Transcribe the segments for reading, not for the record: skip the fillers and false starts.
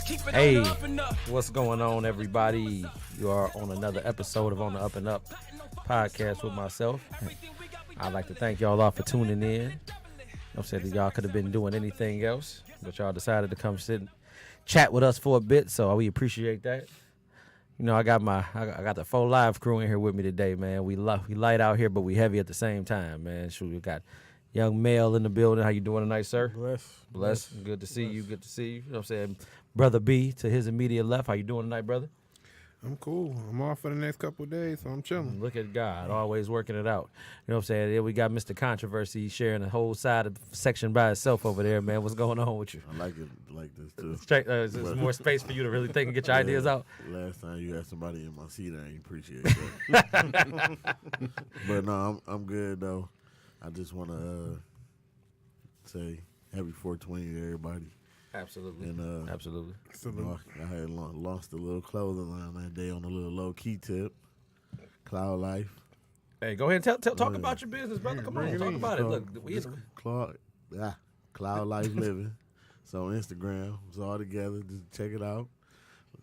Hey, what's going on, everybody? You are on another episode of On the Up and Up podcast with myself. I'd like to thank y'all all for tuning in. I'm saying y'all could have been doing anything else, but y'all decided to come sit and chat with us for a bit, so we appreciate that. You know, I got the full live crew in here with me today, man. We light out here, but we heavy at the same time, man. Shoot, we got young Male in the building. How you doing tonight, sir? Blessed. Good to see you. Good to see you. You know what I'm saying? Brother B to his immediate left. How you doing tonight, brother? I'm cool. I'm off for the next couple of days, so I'm chilling. Look at God, always working it out. You know what I'm saying? Yeah, we got Mr. Controversy sharing the whole side of the section by itself over there, man. What's going on with you? I like it like this, too. There's more space for you to really think and get your ideas out. Last time you had somebody in my seat, I ain't appreciate that. But no, I'm good, though. I just want to say happy 420 to everybody. Absolutely. And, Absolutely. You know, I had lost a little clothing line that day on a little low-key tip. Cloud Life. Hey, go ahead and talk about your business, brother. Come on, talk about it. Look, Cloud Life Living. So Instagram, it's all together. Just check it out.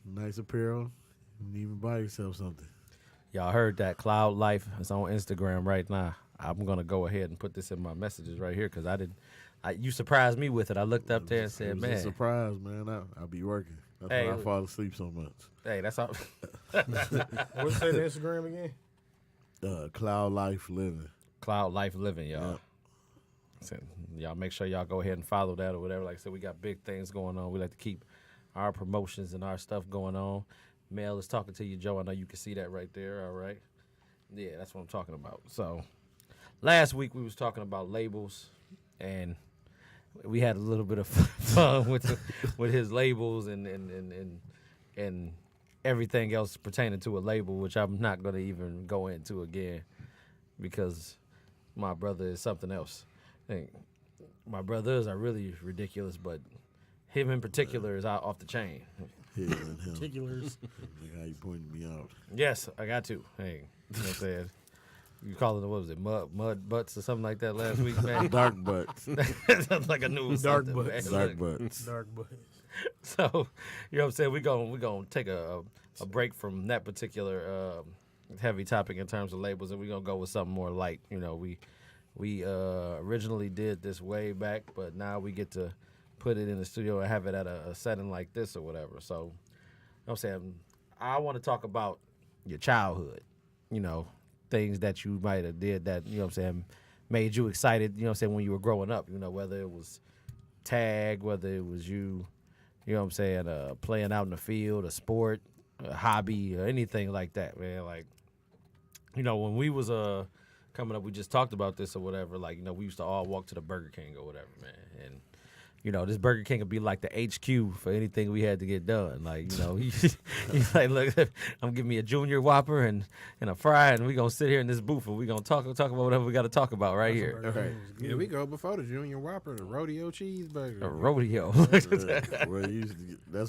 Nice apparel. You can even buy yourself something. Y'all heard that. Cloud Life is on Instagram right now. I'm going to go ahead and put this in my messages right here because you surprised me with it. I looked up there and said, man. It's a surprise, man. I'll be working. That's why I fall asleep so much. Hey, that's all. What's the Instagram again? Cloud Life Living. Cloud Life Living, y'all. Yeah. So, y'all make sure y'all go ahead and follow that or whatever. Like I said, we got big things going on. We like to keep our promotions and our stuff going on. Mel is talking to you, Joe. I know you can see that right there, all right? Yeah, that's what I'm talking about. So last week we was talking about labels, and we had a little bit of fun with his labels and everything else pertaining to a label, which I'm not going to even go into again because my brother is something else. I think my brothers are really ridiculous, but him in particular is out off the chain. His and him. Particulars. How you pointed me out. Yes, I got to. Hey, you know what I'm saying? You calling it, what was it, mud butts or something like that last week, man? Dark butts. Sounds like a new Dark something, butts. man. Dark butts. Dark butts. So, you know what I'm saying? We're gonna take a break from that particular heavy topic in terms of labels, and we're gonna go with something more light. You know, we originally did this way back, but now we get to put it in the studio and have it at a setting like this or whatever. So, you know what I'm saying? I want to talk about your childhood, you know, things that you might have did that, you know what I'm saying, made you excited, you know what I'm saying, when you were growing up, you know, whether it was tag, whether it was you know what I'm saying, playing out in the field, a sport, a hobby, or anything like that, man. Like, you know, when we was coming up, we just talked about this or whatever, like, you know, we used to all walk to the Burger King or whatever, man, and you know, this Burger King would be like the HQ for anything we had to get done. Like, you know, he's like, look, I'm giving me a junior Whopper and a fry, and we're going to sit here in this booth, and we're going to talk about whatever we got to talk about right here. Right. Yeah, we go before the junior Whopper, the rodeo cheeseburger. A rodeo. That's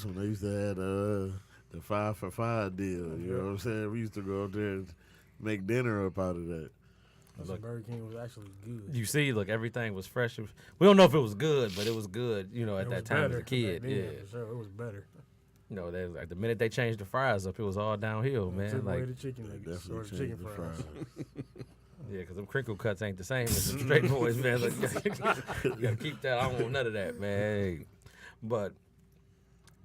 when they used to have the 5 for $5 deal. You know what I'm saying? We used to go up there and make dinner up out of that. Look, Burger King was actually good. You see, look, everything was fresh. We don't know if it was good, but it was good, you know, at that time as a kid. Then, yeah, for sure. It was better. You know, like the minute they changed the fries up, it was all downhill, man. Took away Like the chicken, Definitely chicken changed the fries. yeah, because them crinkle cuts ain't the same as the straight boys, man. Like, you gotta keep that. I don't want none of that, man. But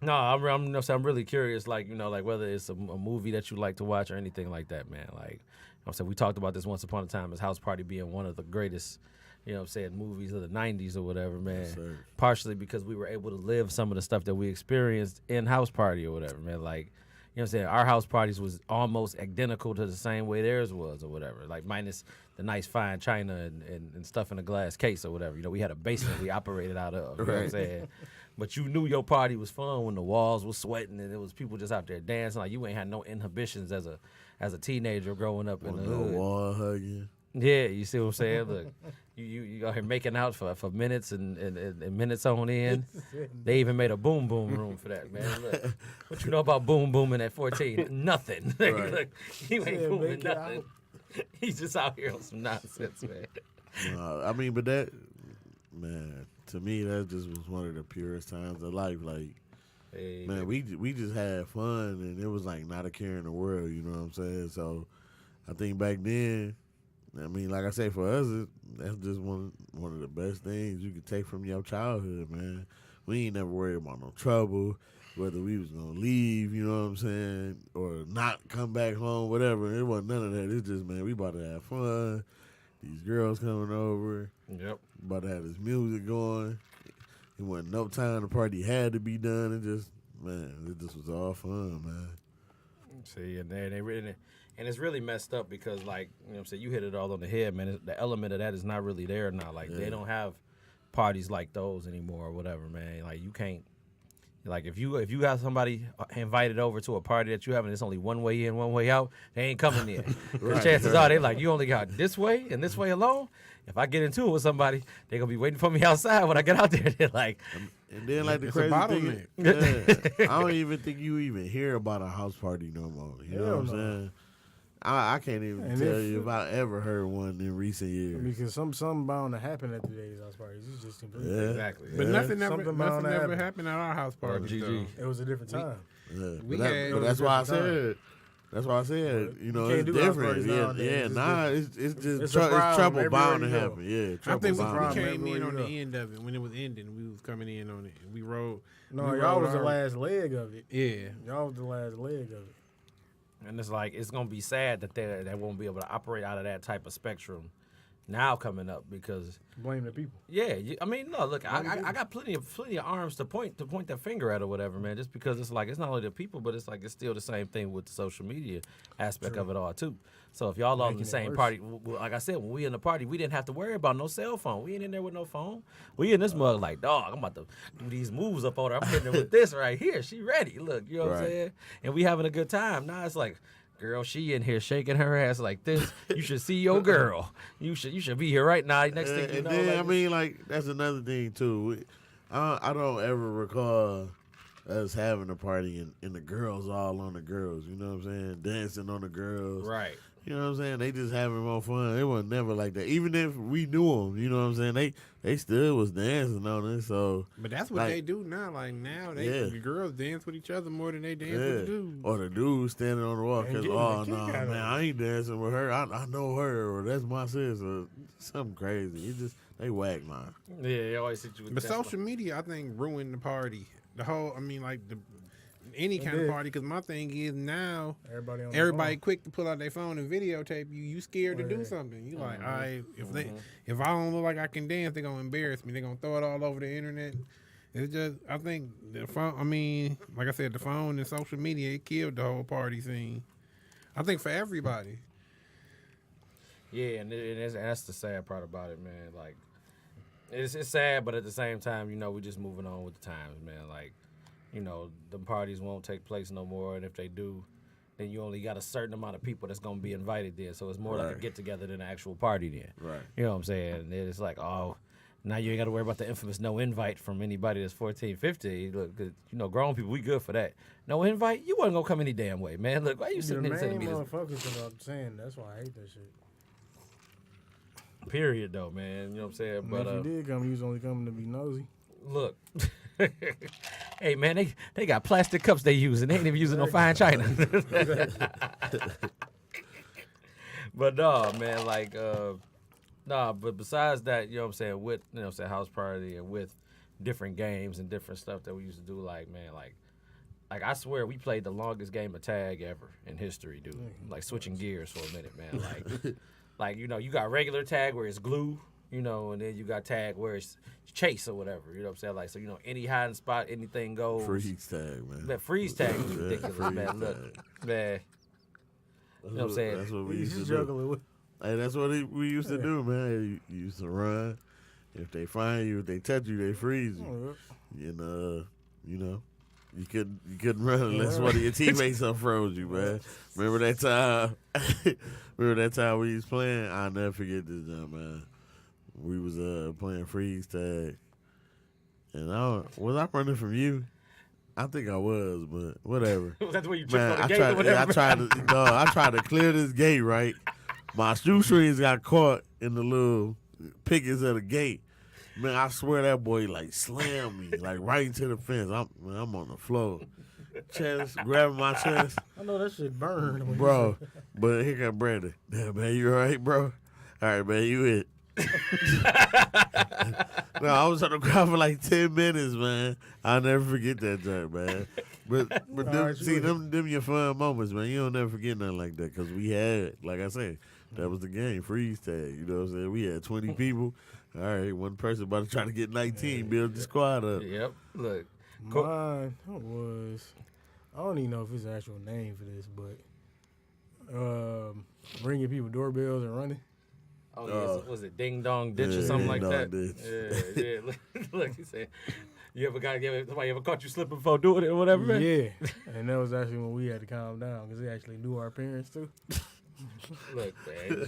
no, I'm really curious, like, you know, like whether it's a movie that you like to watch or anything like that, man. Like, I'm saying, we talked about this once upon a time as House Party being one of the greatest, you know what I'm saying, movies of the 90s or whatever, man. Yes, partially because we were able to live some of the stuff that we experienced in House Party or whatever, man. Like, you know what I'm saying, our house parties was almost identical to the same way theirs was or whatever, like minus the nice fine china and stuff in a glass case or whatever. You know, we had a basement we operated out of, you know what I'm saying? But you knew your party was fun when the walls was sweating and it was people just out there dancing. Like, you ain't had no inhibitions as a teenager growing up in the hood. Wall hugging. Yeah, you see what I'm saying? Look, you out here making out for minutes and minutes on end. They even made a boom boom room for that, man. Look, what you know about boom booming at 14? Nothing. Right. Look, you ain't booming nothing. He's just out here on some nonsense, man. I mean, but that, man, to me, that just was one of the purest times of life. Like, Hey, man, we just had fun, and it was like not a care in the world. You know what I'm saying? So I think back then, I mean, like I say, for us, that's just one of the best things you could take from your childhood, man. We ain't never worried about no trouble, whether we was gonna leave, you know what I'm saying, or not come back home, whatever. It wasn't none of that. It's just, man, we about to have fun. These girls coming over. Yep. About to have this music going. It wasn't no time the party had to be done. It just was all fun, man. See, and it's really messed up because, like, you know what I'm saying, you hit it all on the head, man. The element of that is not really there now. Like, they don't have parties like those anymore or whatever, man. Like, you can't, like, if you got somebody invited over to a party that you have and it's only one way in, one way out, they ain't coming in. The chances are they like, you only got this way and this way alone. If I get into it with somebody, they're going to be waiting for me outside when I get out there. They're like... And then, like, the crazy thing is, I don't even think you even hear about a house party no more. You know what I'm saying? I can't even tell you if I ever heard one in recent years. Because something bound to happen at today's house parties. It's just completely Exactly. But nothing ever happened at our house parties. GG. It was a different time. But that's why I said. That's why I said, you know, it's different. It's trouble bound to happen. Yeah, I think bound we came in on the end of it when it was ending. We was coming in on it. And we rode. No, y'all was the last leg of it. Yeah, y'all was the last leg of it. And it's like, it's gonna be sad that they won't be able to operate out of that type of spectrum now coming up because blame the people. Yeah, I mean, no, look, I got plenty of arms to point that finger at or whatever, man. Just because it's like it's not only the people, but it's like it's still the same thing with the social media aspect of it all too. So if y'all all in the same party, like I said, when we in the party, we didn't have to worry about no cell phone. We ain't in there with no phone. We in this mug like, dog, I'm about to do these moves up on her. I'm hitting her with this right here. She ready. Look, you know what I'm saying? And we having a good time. Now it's like, girl, she in here shaking her ass like this. You should see your girl. You should be here right now. Next thing you know. And then, I mean, like, that's another thing, too. I don't ever recall us having a party and the girls all on the girls. You know what I'm saying? Dancing on the girls. Right. You know what I'm saying? They just having more fun. It was never like that. Even if we knew them, you know what I'm saying? They still was dancing on it. So, but that's what they do now. Like now, the girls dance with each other more than they dance with the dudes. Or the dudes standing on the wall because, oh no, man, I ain't dancing with her. I know her, or that's my sis, or something crazy. They whack now. Yeah, they always hit you with that. But social media, I think, ruined the party. The whole, I mean, like any kind of party, because my thing is now everybody quick to pull out their phone and videotape you. You scared to do something. You like, all right, if I don't look like I can dance, they're gonna embarrass me. They're gonna throw it all over the internet. It's just, I think the phone. I mean, like I said, the phone and social media, it killed the whole party scene. I think for everybody. Yeah, and that's the sad part about it, man. Like, it's sad, but at the same time, you know, we're just moving on with the times, man. Like, you know, the parties won't take place no more, and if they do, then you only got a certain amount of people that's gonna be invited there. So it's more like a get together than an actual party then. Right. You know what I'm saying? And it's like, oh, now you ain't got to worry about the infamous no invite from anybody that's 14, 15. Look, 'cause, you know, grown people, we good for that. No invite, you wasn't gonna come any damn way, man. Look, why you sitting there telling me this? Motherfuckers, I'm saying that's why I hate that shit. Period, though, man. You know what I'm saying? But if you did come, you was only coming to be nosy. Look. Hey, man, they got plastic cups they use, and they ain't even using no fine china. But no, man, like, but besides that, you know what I'm saying, with, you know what I'm saying, house party and with different games and different stuff that we used to do, like, man, like I swear we played the longest game of tag ever in history, dude. Like, switching gears for a minute, man. Like, you know, you got regular tag where it's glue, you know, and then you got tag where it's chase or whatever, you know what I'm saying? Like, so, you know, any hiding spot, anything goes. Freeze tag, man. That freeze tag is ridiculous, man. Look, man. You know what I'm saying? That's what we used to do. Hey, that's what we used to do, man. You used to run. If they find you, if they touch you, they freeze you. And, you know, you couldn't run unless one of your teammates unfroze you, man. Remember that time? Remember that time we was playing? I'll never forget this time, man. We was playing freeze tag, and was I running from you? I think I was, but whatever. Was that the way you tripped on the gate or whatever? I tried to clear this gate, right? My shoestrings got caught in the little pickets of the gate. Man, I swear that boy like slammed me like right into the fence. I'm on the floor, chest grabbing my chest, I know that shit burned. bro. But here got Brandon. Damn, man, you all right, bro? All right, man, you it. No, I was on the ground for like 10 minutes, man. I'll never forget that joint, man. But them your fun moments, man. You don't never forget nothing like that because we had, like I said, that was the game, freeze tag. You know what I'm saying? We had 20 people. All right, one person about to try to get 19, build the squad up. Yep. Look. Mine was, I don't even know if it's an actual name for this, but ringing people doorbells and running. Oh, yes. Was it Ding Dong Ditch or something like that? Ditch. Yeah. Look, he said, somebody ever caught you slipping before doing it or whatever, man? Yeah. And that was actually when we had to calm down because they actually knew our parents too. Look, man.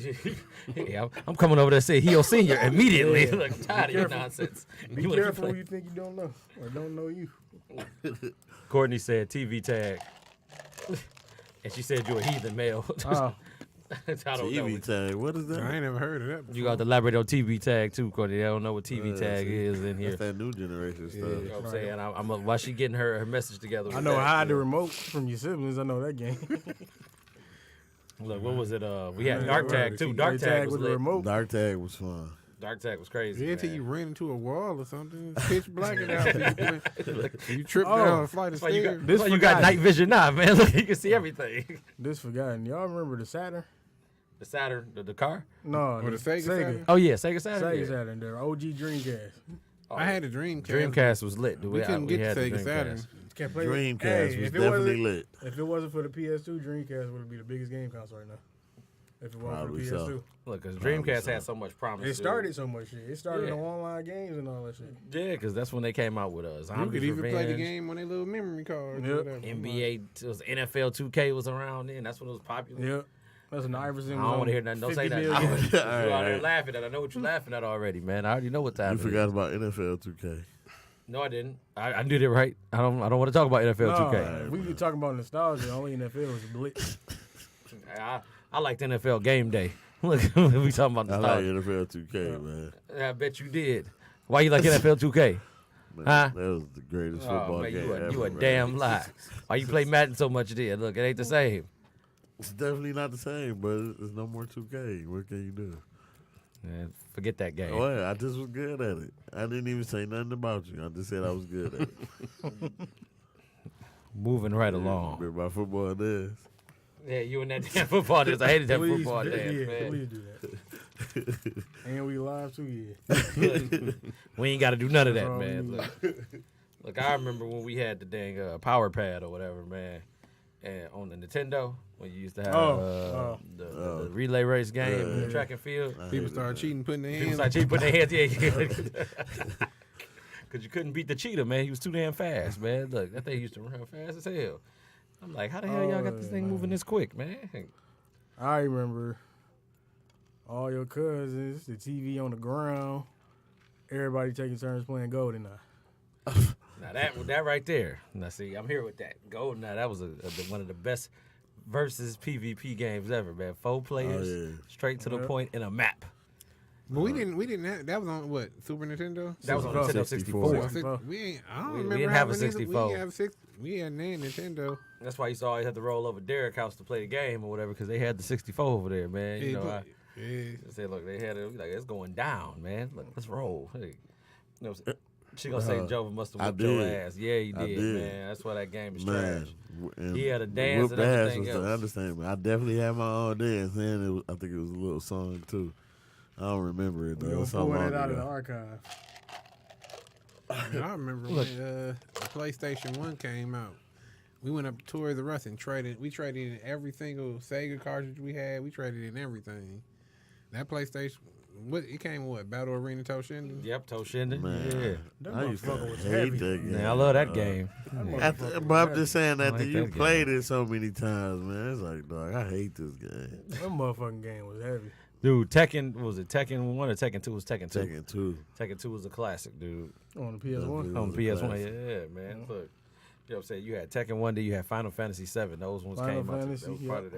Yeah, I'm coming over there and say he'll senior immediately. Yeah. Look, I'm tired of your nonsense. Be careful who you think you don't know or don't know you. Courtney said TV tag. And she said you're a heathen male. Oh. I don't know. TV tag, what is that? I ain't never heard of that before. You got to elaborate on TV tag too, Courtney. I don't know what TV tag is in here. That's that new generation stuff. You know what I'm saying? While she getting her message together. I know hide the remote from your siblings. I know that game. Look, what was it? We had Dark Tag too. Dark Tag was with the lit. remote. Dark tag was fun. Dark Tag was crazy. Yeah, until man. you ran into a wall or something. It's pitch black and out. You tripped down a flight of That's why you stairs. got, that's why you got night vision now, man. Look, you can see everything. This forgotten. Y'all remember the Saturn? The Saturn, the car? No, Or the Sega Saturn? Oh yeah, Sega Saturn. Sega yeah. Saturn, the OG Dreamcast. I had a Dreamcast. Dreamcast was lit. We couldn't get had the the Sega Dreamcast. Saturn. Can't play Dreamcast was definitely lit. If it wasn't for the PS2, Dreamcast would be the biggest game console right now. If it wasn't Probably for the PS2. so. Look, because Dreamcast had so much promise. It started so much shit. It started on online games and all that shit. Yeah, because that's when they came out with You Zombies could even play the Revenge. game on their little memory cards. Yep. Or whatever. NBA, it was NFL 2K was around then. That's when it was popular. Yep. That's an Iverson. I don't want to hear nothing. Don't say that. You All out there right. laughing at. I know what you're laughing at already, man. I already know what time You it forgot is. about NFL 2K. No, I didn't. I did it right. I don't want to talk about NFL 2K. We be talking about nostalgia. Only NFL was Blitz. I liked NFL Game Day. Look, we talking about I like nostalgia. NFL 2K, man. I bet you did. Why you like NFL 2K? Man, Huh? that was the greatest Oh, football man, game you ever. a man. damn lie. Why you play Madden so much then? Look, it ain't the same. It's definitely not the same, but it's no more 2K. What can you do? Man, forget that game. Oh, yeah, I just was good at it. I didn't even say nothing about you. I just said I was good at it. Moving right along. Remember my football days. Yeah, you and that damn football dance. I hated that Please, football dance, yeah, man. please do that. And we live too, yeah. We ain't got to do none of that, Oh, man. Look, I remember when we had the dang power pad or whatever, man, and on the Nintendo when you used to have the relay race game, the track and field. People started cheating, putting their People hands. started cheating, putting their hands, yeah. Because you couldn't beat the cheetah, man. He was too damn fast, man. Look, that thing used to run fast as hell. I'm like, how the hell y'all got this thing moving this quick, man? I remember all your cousins, the TV on the ground, everybody taking turns playing GoldenEye. Now that right there. Now see, I'm here with that. GoldenEye, that was one of the best versus PvP games ever, man. 4 players, straight to the point in a map. But we didn't have, that was on what, Super Nintendo? That was on Nintendo 64. I don't We remember didn't have a having either. 64. We had named Nintendo. That's why you saw always had to roll over Derek's house to play the game or whatever, because they had the 64 over there, man. You know, I said, look, they had it. Like, it's going down, man. Look, let's roll. Hey. You know, she gonna say Jova must have whooped your ass. Yeah, you did, man. That's why that game is trash. He had a dance and everything else. I understand, man. I definitely had my own dance, and I think it was a little song too. I don't remember it though. We'll So pull long that out of the ago. archive. I remember when the PlayStation 1 came out. We went up to Toys R Us and traded in every single Sega cartridge we had. We traded in everything. That PlayStation, it came with what? Battle Arena Toshinden? Yep, Toshinden. Man, Yeah. I used to motherfucker was hate heavy. that game. Man, I love that game. But I'm just saying that like you that played it so many times, man. It's like, dog, I hate this game. That motherfucking game was heavy. Dude, Tekken, was it Tekken 1 or Tekken 2? It was Tekken 2. Tekken 2. Tekken 2 was a classic, dude. On the PS1. It On was a PS1, classic. yeah, man. Look, You know what I'm saying? You had Tekken 1, then you had Final Fantasy 7. Those ones Final came out. Fantasy, That was yeah. part of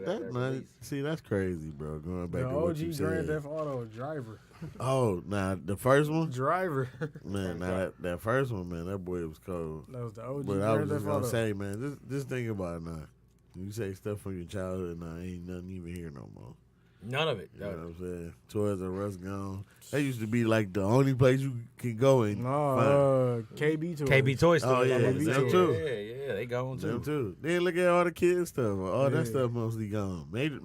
that release. See, that's crazy, bro. Going back The to what you OG said. Grand Theft Auto Driver. Oh, nah, the first one? Driver. Man, that first one, man, that boy was cold. That was the OG But I was Grand just Theft gonna Auto. say, man, just think about it now. You say stuff from your childhood, now ain't nothing even here no more. None of it. You know what I'm saying? Toys R Us gone. That used to be like the only place you can go and No, KB Toys. KB Toy Store. Oh, yeah, them too. Yeah, they gone too. them too. Then look at all the kids stuff. All that stuff mostly gone. Major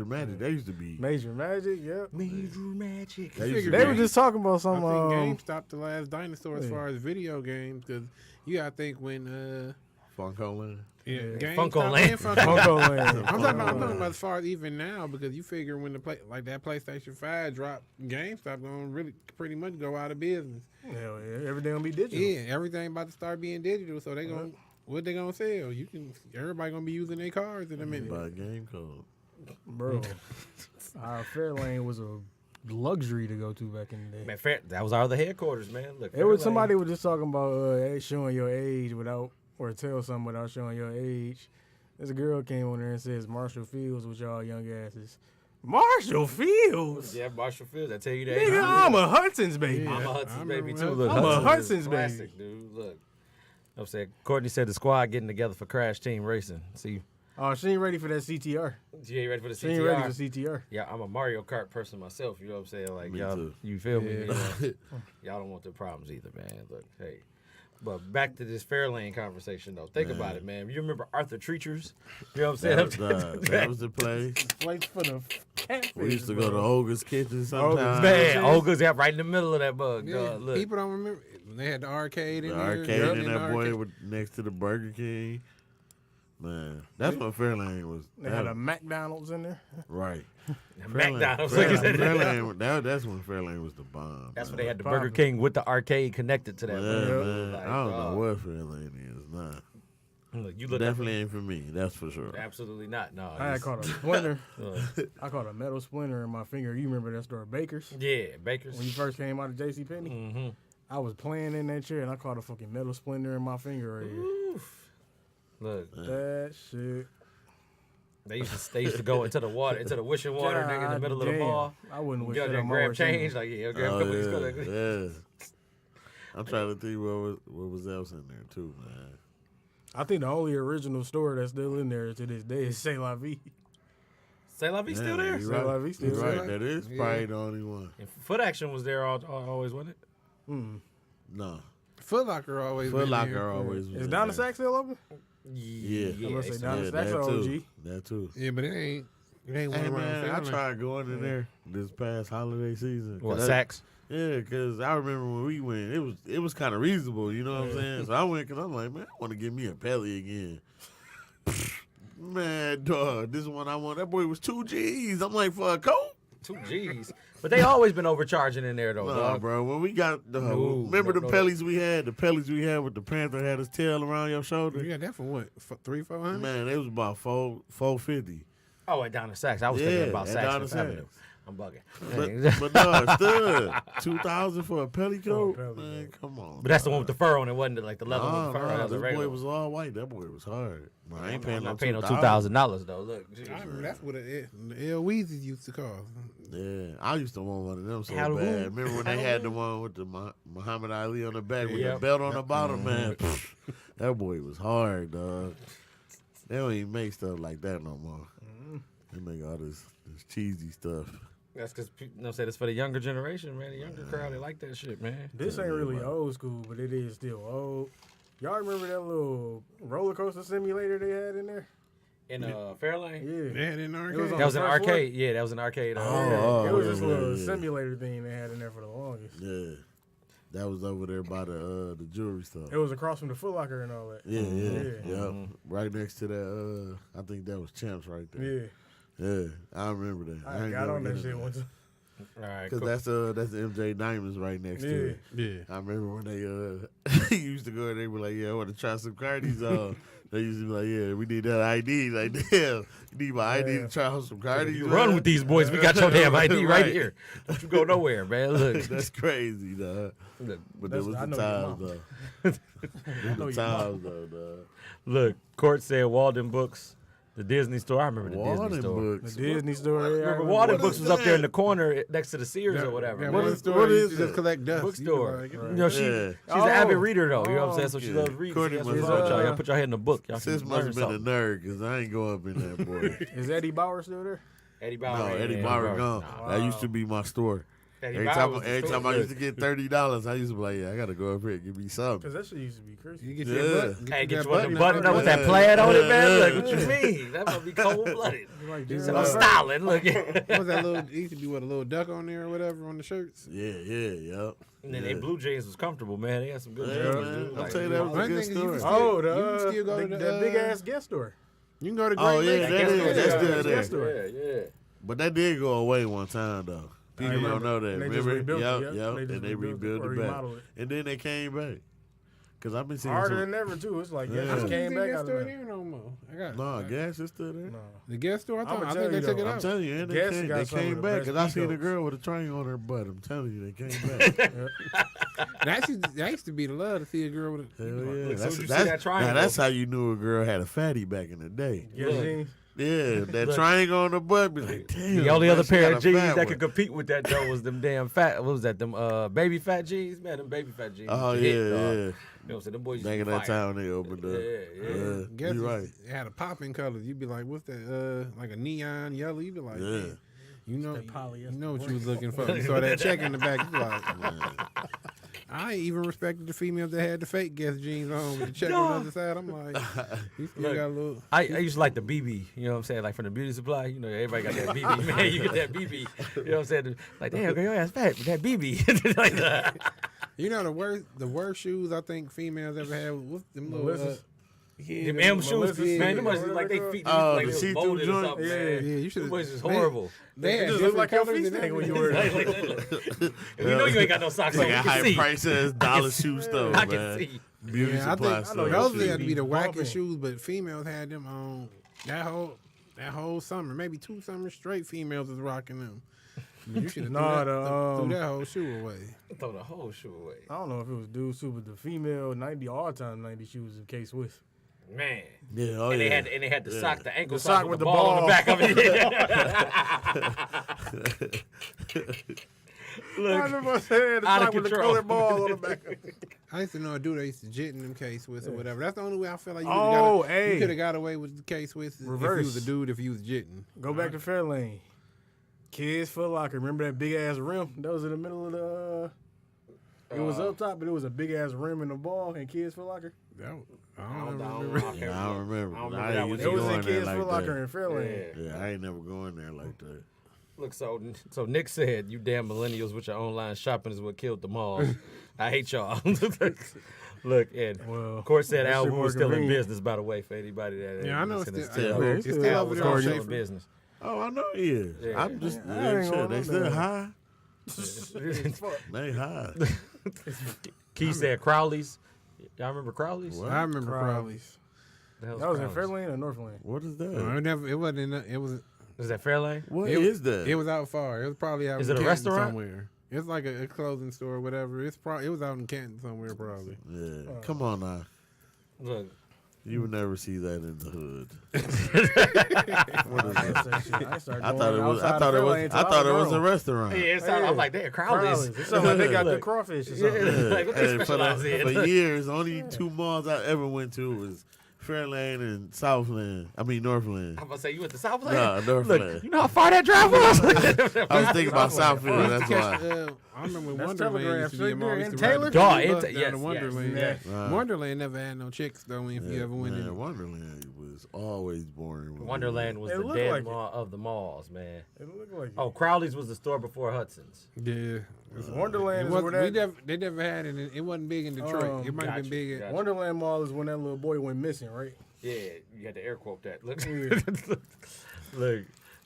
Magic. That used to be. Major Magic, yep. Major Magic. That used to They be- were just talking about I some. think GameStop the last dinosaur as yeah. far as video games, because you gotta think when Funko Land. GameStop Funko Land. and Funko Funko Land. I'm talking about as far as even now, because you figure when that PlayStation 5 dropped, GameStop gonna really pretty much go out of business. Hell yeah, everything gonna be digital. Yeah, everything about to start being digital, so they gonna what they gonna sell? Everybody gonna be using their cards in a minute. Buy a game code. Bro. Fairlane was a luxury to go to back in the day. Man, that was our other headquarters, man. Look, It was Fairlane. somebody was just talking about showing your age without, or tell something without showing your age. This girl came on there and says Marshall Fields with y'all young asses. Marshall Fields? Yeah, Marshall Fields. I tell you that. Nigga, I'm a Hudson's baby. I'm a I Hudson's remember baby when too. I- Look, I'm a Hudson's Hudson's baby. classic, dude. Look, I'm saying Courtney said the squad getting together for Crash Team Racing. See, Oh, she ain't ready for that CTR. you ain't ready for the She CTR? ain't ready for CTR. Yeah, I'm a Mario Kart person myself. You know what I'm saying? Like Me y'all, too. you feel me? Yeah. You know, y'all don't want the problems either, man. Look, hey. But back to this Fairlane conversation, though. Think about it, man. You remember Arthur Treachers? You know what I'm That saying? was the place. Place for the catfish. We used to go to bro. Olga's Kitchen sometimes. Man, Olga's out right in the middle of that bug, Yeah, dog. Look. people don't remember when they had the arcade in The there. arcade yeah, in the that boy arcade. with, next to the Burger King. Man, that's what Fairlane was. They had a McDonald's in there. Right. McDonald's. Like you said. That's when Fairlane was the bomb. That's when man. they had the Burger King with the arcade connected to that. Yeah, bug. man. Like, I don't know dog. what Fairlane is. Nah. Look, you look Definitely ain't for me. That's for sure. absolutely not. No. I had it's- caught a splinter. uh, I caught a metal splinter in my finger. You remember that store, Baker's? yeah, Baker's. When you first came out of JCPenney? Mm-hmm. I was playing in that chair and I caught a fucking metal splinter in my finger right here. Look, That shit. they used to go into the water, into the wishing water, nigga, in the middle of the Goddamn. mall. I wouldn't wish Go that there, on my grab worst enemy. change. Like, yeah, grab a Oh, couple of these. yeah. I'm trying to think what was else in there too, man. I think the only original store that's still in there to this day is C'est La Vie. Say La Vie still there? You're C'est La right. Vie still You're there. right. That is probably the only one. And Foot Action was there always, wasn't it? Mm. No. Foot Locker always. Foot been Locker there. always was Is in Down the there. Sack still open? Yeah. I'm gonna say they Down the Yeah, Sack's that an too. OG. That too. Yeah, but it ain't one Hey around man, I Fairlane. tried going in there this past holiday season. What, That- Saks? Yeah, because I remember when we went, it was kind of reasonable, you know what I'm saying? So I went because I'm like, man, I want to give me a Pelly again. Man, dog, this one I want. That boy was 2 G's. I'm like, for a coat? 2 G's. But they always been overcharging in there, though, Nah, dog. bro. When we got the, No, remember no, the no. Pellies we had? The Pellies we had with the Panther had his tail around your shoulder? You got that for what? For $300-$400? Man, it was about $450. Oh, and down the Saks. I was Yeah, thinking about at Saks Down Fifth the Avenue. Saks. I'm bugging. But no, still $2,000 for a Pelly coat? Pelly Man, come on. But that's the one with the fur on it, wasn't it? Like the leather Nah, with the fur on it. nah, That was a this boy regular. was all white. That boy was hard. Man, I ain't I'm paying not paying no $2,000. $2,000 though. Look, I remember that's what the L Weezy's used to cost. Yeah, I used to want one of them so Halloween. bad. Remember when they had the one with the Muhammad Ali on the back with the Yep. belt on the bottom, man? That boy was hard, dog. They don't even make stuff like that no more. They make all this cheesy stuff. That's because it's for the younger generation, man. The younger crowd, they like that shit, man. This ain't really old school, but it is still old. Y'all remember that little roller coaster simulator they had in there? In Fairlane, Yeah. They had it in the It was arcade. on that was the an first floor? arcade. Yeah, that was an arcade. Oh, it was yeah, this yeah, little yeah. simulator thing they had in there for the longest. Yeah, that was over there by the jewelry store. It was across from the Foot Locker and all that. Yeah, Yeah. yeah. Right next to that. I think that was Champs right there. Yeah. Yeah, I remember that. I ain't got never on that been in shit one time. All right, Cause cool. that's the MJ Diamonds right next to it. Yeah. I remember when they used to go and they were like, yeah, I want to try some Cardi's on. They used to be like, yeah, we need that ID. Like, damn, you need my ID to try out some cardi. You run with these boys. We got your damn ID right here. Don't you go nowhere, man. Look. That's crazy, dog. But there was the times, though. The times, though, dog. Look, Court said Walden Books, the Disney store. I remember the Disney store. Books. The Disney store. Yeah, Remember Walden Books was up there in the corner next to the Sears or whatever. Yeah, man. what is that? just collect dust. Bookstore. You You know, she's an avid reader, though. You know what I'm saying? So she Yeah. loves reading. Courtney That's was, what's up with y'all. Y'all put your head in the book. Y'all Sis can must learn have been something. a nerd because I ain't go up in that boy. Is Eddie Bauer still there? Eddie Bauer. No, Eddie Bauer gone. Nah. That used to be my store. Eddie Every Bauer time, was the every store. time I used to get $30, I used to be like, yeah, I gotta go up here and give me something. Because that shit used to be crazy. get Yeah. your button. Hey, get that you one of them button button up with that Yeah. plaid on it, man. Yeah. Look, what you mean? That must be cold blooded. Like, He damn, said, I'm styling. Look. What was that little? It used to be what, a little duck on there or whatever on the shirts. Yep. And then they blue jeans was comfortable, man. They had some good Yeah, jeans, man. dude. I'll Like, tell you that was a One good thing is you story. can still- Oh, the, you can still go to the, that big ass guest store. You can go to Great Oh, yeah, Lakes. that is. That's yeah, still guest there. store. Yeah. But that did go away one time, though. People don't know that. They just Remember? rebuilt it, Yep. yep. They just And they rebuilt rebuilt or it back. remodeled it. And then they came back. Because I've been seeing Harder some. than ever, too. It's like, Yeah. yeah, I just don't came see back that out of store there. there no more. I got No, gas is still there. No. the guest store. I I'ma think tell they you took though, it I'm out. telling you, and Gas they got some of came the back. best Because I seen a egos. girl with a train on her butt. I'm telling you, they came back. That used to be the love to see a girl with a. Hell yeah. Look, so That's, did you see that's, that triangle? now that's how you knew a girl had a fatty back in the day. Yeah, Look. jeans. Yeah, that Look. triangle on the butt be like, damn. The only man, other she pair got of a jeans fat that one. could compete with that Joe was them damn fat. What was that? Them baby fat jeans, man. Them baby fat jeans. Oh, hit, yeah, dog. yeah. You know what I'm saying? Them boys used Back to in be that fire. time they opened up. Yeah. Guess You're right. it had a popping color. You'd be like, what's that? Like a neon yellow. You'd be like, Yeah. man, you know polyester what you was looking for. You saw that check in the back. You like, I even respected the females that had the fake Guess jeans on with the check on the other side. I'm like, you still Look, got a little. I used to like the BB, you know what I'm saying? Like from the beauty supply, you know, everybody got that BB, man. You get that BB, you know what I'm saying? Like, damn, girl, your ass fat with that BB. Like that. You know the worst shoes I think females ever had was them little. Melissa's? Them M shoes, Melissa's, man, them yeah. must like they feet Oh, like the they was see-through molded or joint? something, Yeah, man. yeah, you should. Them boys is horrible. They It had just look different like your colors feet and stink when you everything. wear it. If you know you ain't got no socks on, Like you a can high see. price ass dollar shoe store, I man. can see. Beauty Yeah, I supply think store. those should had to be the be wackest bumping. shoes, but females had them on that whole summer, maybe 2 summers straight. Females was rocking them. You should have Nah, threw that whole shoe away. Throw the whole shoe away. I don't know if it was dudes too, but the female 90 all-time 90 shoes in K Swiss. Man. Yeah, oh And yeah. they had the sock, the ankle The sock, sock with the ball on the back of it. I Look, remember saying the out of sock with the control. colored ball on the back of it. I used to know a dude that used to jit in them K-Swiss or whatever. That's the only way I feel like you Oh, could hey. have got away with the K-Swiss if you Reverse. was a dude, if you was jitting. Go back to Fairlane. Kids Foot Locker. Remember that big ass rim that was in the middle of the. It was up top, but it was a big ass rim in the ball in Kids Foot Locker. That was, I I don't don't remember. know. Yeah, I don't remember. I don't but remember I that ain't one. used It to was go in in there Kids like Foot Locker that. in Fairlane. Yeah. Yeah, I ain't never going there like that. Look, so Nick said, "You damn millennials with your online shopping is what killed the malls. I hate y'all." Look, and Well, of course said that Al shit Wu more was still in convenient. business, by the way, for anybody that Yeah, I know is it's in still, the Yeah, it's it's still still over was there on still in Schaefer. business. Oh, I know he is. Yeah. I'm just, Yeah, I ain't shit, going they on still there. high. They high. Key said Crowley's. Y'all remember Crowley's? What? I remember Crowley's. Crowley's. The hell's That was in Crowley's? Fairlane or North Lane? What is that? No, it wasn't. It was. Is that Fairlane? What It is that? It was out far. It was probably out. Is in it a Canton restaurant? somewhere? It's like a clothing store or whatever. It was out in Canton somewhere probably. Yeah. Come on now. Look, You would never see that in the hood. I I thought it was a restaurant. yeah, it sounded, I'm like, damn, Crowley's. It sounded like they got the Look. crawfish or Yeah, something. like, what they specialize in? For years, only 2 malls I ever went to was Fairlane and Southland. I mean Northland. I'm about to say, you went to Southland? Nah, Northland. Look, you know how far that drive was? I was thinking about Southfield. That's Catch, why. I remember when That's Wonderland Telegraph used to be a Street mall. there We used in to ride Taylor? the Dog, bus yes, down to yes. Wonderland. Yeah. Right. Wonderland never had no chicks though. If you ever went Man, in. Wonderland was always boring. Wonderland was It the looked dead like it. mall of the malls, man. It looked like Oh, Crowley's was the store before Hudson's. Yeah. Wonderland It is was, where that they never had it. It wasn't big in Detroit. It might have Gotcha, been big. In, gotcha. Wonderland Mall is when that little boy went missing, right? Yeah, you had to air quote that. Look, Yeah. look.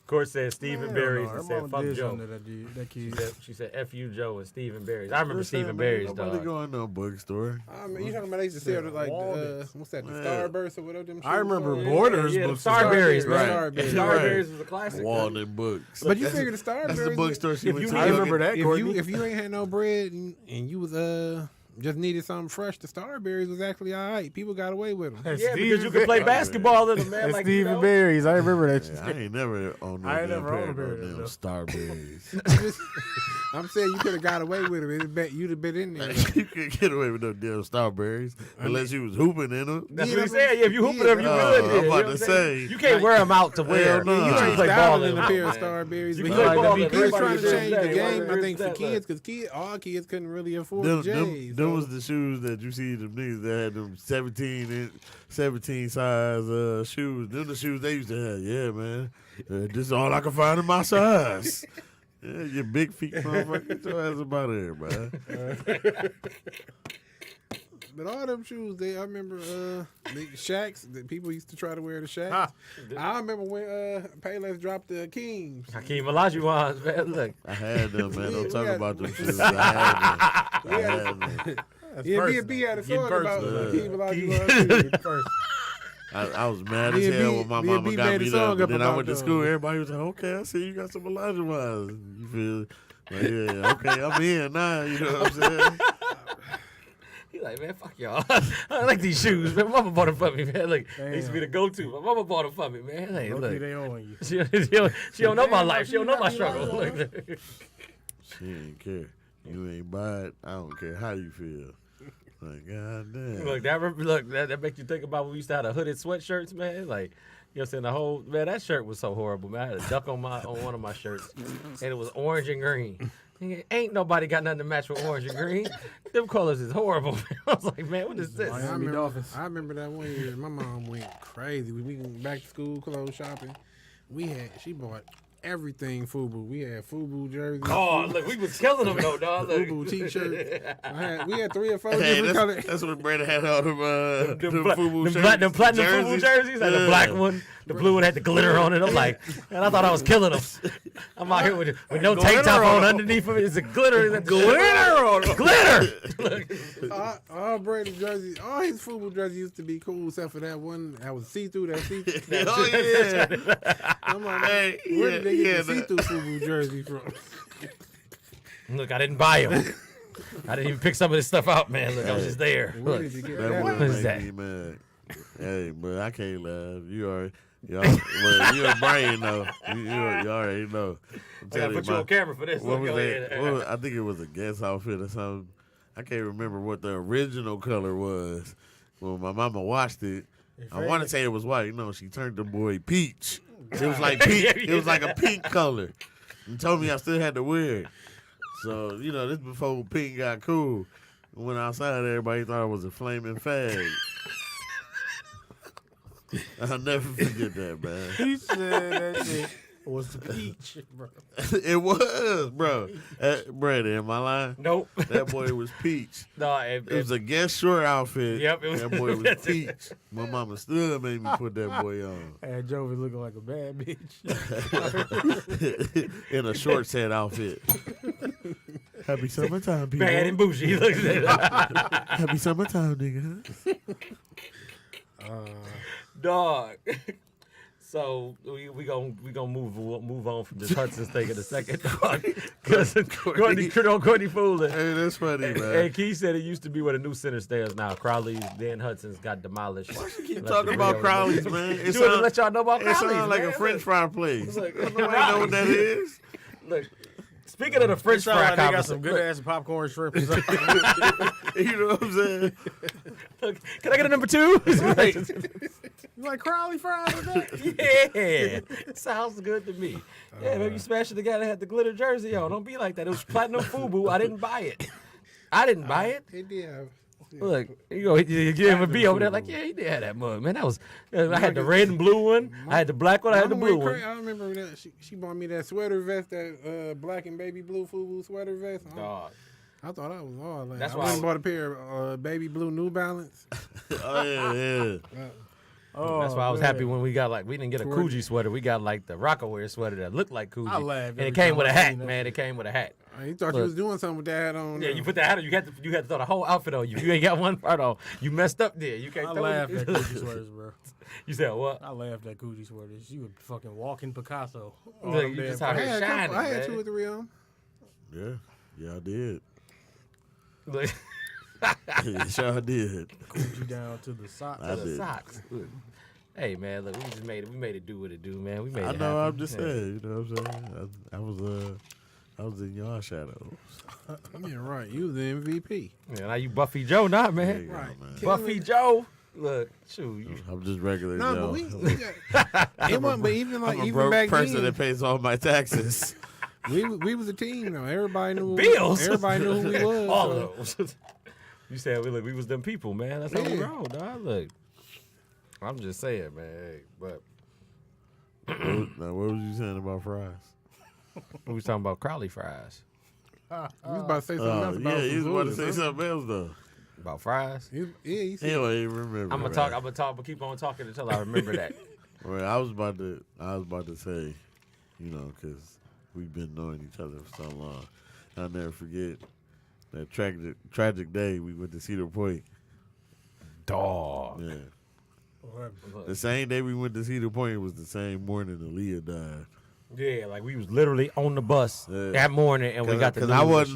Court said Stephen Berries and Her said mama fuck did Joe. something that kid. She said F you Joe and Stephen Berries. I remember Stephen Berries, Nobody dog. going to no bookstore. I mean, you talking about they used to sell like what's that? The Starburst or whatever them. I remember shoes Borders Yeah, the books. Starberries, Right. man. Starberries. Starberries was a classic. Walden Books. But you figure the Starburst. That's the bookstore she went to. I remember that, If Courtney. you ain't had no bread and you was just needed something fresh, the Starberries was actually all right. People got away with them. Yeah, because you could play basketball in them, man. And Like, Stephen Berries. I remember that Yeah, shit. I ain't never on no I ain't damn never pair owned of a pair no of damn those, Starberries. I'm saying you could have got away with it. You'd have been in there. You couldn't get away with no damn Starberries unless you was hooping in them. That's Yeah, what he said. Yeah, if you hooping them, you Oh, good. I'm Yeah, you know about what to I'm saying? say. You can't wear them out to wear. no. You You can't ain't play ball styling in in a pair of them. Starberries. You But play he ball he in was trying to everybody change the did that. game, I Everybody think, for did that, kids, because all kids couldn't really afford Them, the J's. them was the shoes that you see them niggas that had them 17 size shoes. Them the shoes they used to have. Yeah, man. This is all I can find in my size. Yeah, your big feet, motherfucker. Get your ass about here, man. But all them shoes, I remember the Shaqs. That people used to try to wear the Shaqs. I remember when Payless dropped the Kings. Hakeem Olajuwon, man. Look, I had them, man. Don't talk Yeah. about them shoes. I had them. I had them. Yeah, B had a song about personal. Hakeem Olajuwon too. I was mad as B&B hell when my mama got made a me song up. But then I about went to those. school. Everybody was like, okay, I see you got some Olajuwon. You feel like, yeah, okay, I'm in now. You know what I'm saying? he's like, man, fuck y'all. I like these shoes, man. Mama bought them for me, man. Look, they used to be the go-to. My mama bought them for me, man. Hey, Look, look. they own you. She don't know my life. She don't know my struggle. Look. She ain't care. You ain't buy it. I don't care how you feel. Like, God damn. Look, that makes you think about when we used to have the hooded sweatshirts, man. Like, you know what I'm saying? The whole, man, that shirt was so horrible, man. I had a duck on one of my shirts, and it was orange and green. Ain't nobody got nothing to match with orange and green. Them colors is horrible. I was like, man, what is this? I Miami Dolphins. remember that one year. My mom went crazy. We went back to school clothes shopping. She bought everything FUBU. We had FUBU jerseys. Oh, look, we was killing them though, dog. Look. FUBU t-shirts. We had 3 or 4 Hey, different colors. that's when Brandon had all them Them FUBU platinum FUBU jerseys, like the black one, the blue one had the glitter on it. I'm like, man, I thought I was killing them. I'm out here with no tank top on underneath of it. It's a glitter. It's a glitter on it. Glitter. All Brandon jerseys, all his FUBU jerseys used to be cool, except for that one that was see-through. Oh, yeah. I'm like, Hey, where did they get the yeah, see-through FUBU jersey from? Look, I didn't buy them. I didn't even pick some of this stuff out, man. Look, I was just there. Where Look. did you get That that? would What is make that? me mad. Hey, but I can't laugh. Well, you're a brain though. You already know. I'm I gotta telling put you on camera for this. What Look, was go that? ahead. I think it was a guest outfit or something. I can't remember what the original color was. When my mama watched it, I want to say it was white. No, she turned the boy peach. It was like pink. It was like a pink color. And told me I still had to wear it. So, this before pink got cool. Went outside, everybody thought I was a flaming fag. I'll never forget that, man. He said that shit was the peach, bro. It was, bro. Brandon, am I lying? Nope. That boy was peach. No, It was a guest short outfit. Yep, it was- That boy was peach. My mama still made me put that boy on. Had Jovi looking like a bad bitch. In a short set outfit. Happy summertime, people. bad and bougie. Look at that. Happy summertime, nigga. Dog. So we gonna move on from this Hudson's thing in a second, because Courtney fooling. Hey, that's funny, man. And Keith said it used to be where the new center stands now. Crowley's, then Hudson's got demolished. Keep talking about Crowley's, man. She wanted to let y'all know about It Crowley's. sounds like man. a French fry place. Look, Nobody know what that is. Look, speaking of the French Sound fry like they got conversation, some good ass popcorn shrimp. You know what I'm saying? look, can I get a number 2? You like Crowley fries with that? Yeah, sounds good to me. Yeah, maybe you smashed it together, had the glitter jersey on. Don't be like that. It was platinum FUBU. I didn't buy it. I didn't buy it. It did have. Look, you give him a B over there, like, yeah, he did have that mug, man. That was, I had the red and blue one. I had the black one. I had the Mama blue went one. I remember that she bought me that sweater vest, that black and baby blue FUBU sweater vest. Dog. I thought I was all like. That's I why went and bought a pair of baby blue New Balance. Oh, yeah. Oh, That's why I was man. happy when we got we didn't get a Coogee sweater. We got the Rockaware sweater that looked like Coogee. I laughed and every it came time with I a hat, seen that man. shit. It came with a hat. You thought you was doing something with that hat on. Yeah, you put that hat on. You had to throw the whole outfit on you. You ain't got one part on. You messed up there. You can't I throw laughed it. at Coogee sweaters, bro. You said what? I laughed at Coogee sweaters. You would fucking walking Picasso. All Look, them you damn just out I here had, shining, I had man. 2 or 3 of them. Yeah, I did. Look, Yes, y'all did. Coogee down to the socks. I the did. socks. Look. Hey man, look, we just made it. We made it do what it do, man. We made it. I know. happen. I'm just saying. You know what I'm saying? I was in y'all shadows. Yeah, right. You was the MVP. Yeah, now you Buffy Joe, not There man. you go, Right. man. Buffy Joe. Look, shoot. You, I'm just regular No, Joe. but we got. It wasn't, but even I'm a even broke back person then, that pays all my taxes. we was a team though. Everybody knew. Bills. Everybody knew who we was. all so. of those. You said we was them people, man. That's how we Yeah. roll, dog. Look, I'm just saying, man. Hey, but Now, what was you saying about fries? we was talking about Crowley fries. You was about to say something else about Yeah, you was about to Fazoolas, say huh? something else though. About fries. Yeah, you He said. don't even remember. I'm gonna right? talk. I'm gonna keep on talking until I remember that. Well, I was about to say, you know, because we've been knowing each other for so long. I'll never forget that tragic day we went to Cedar Point. Dog. Yeah. What? The same day we went to Cedar Point was the same morning Aaliyah died. Yeah, like we was literally on the bus Yeah. that morning, and we got the news I that she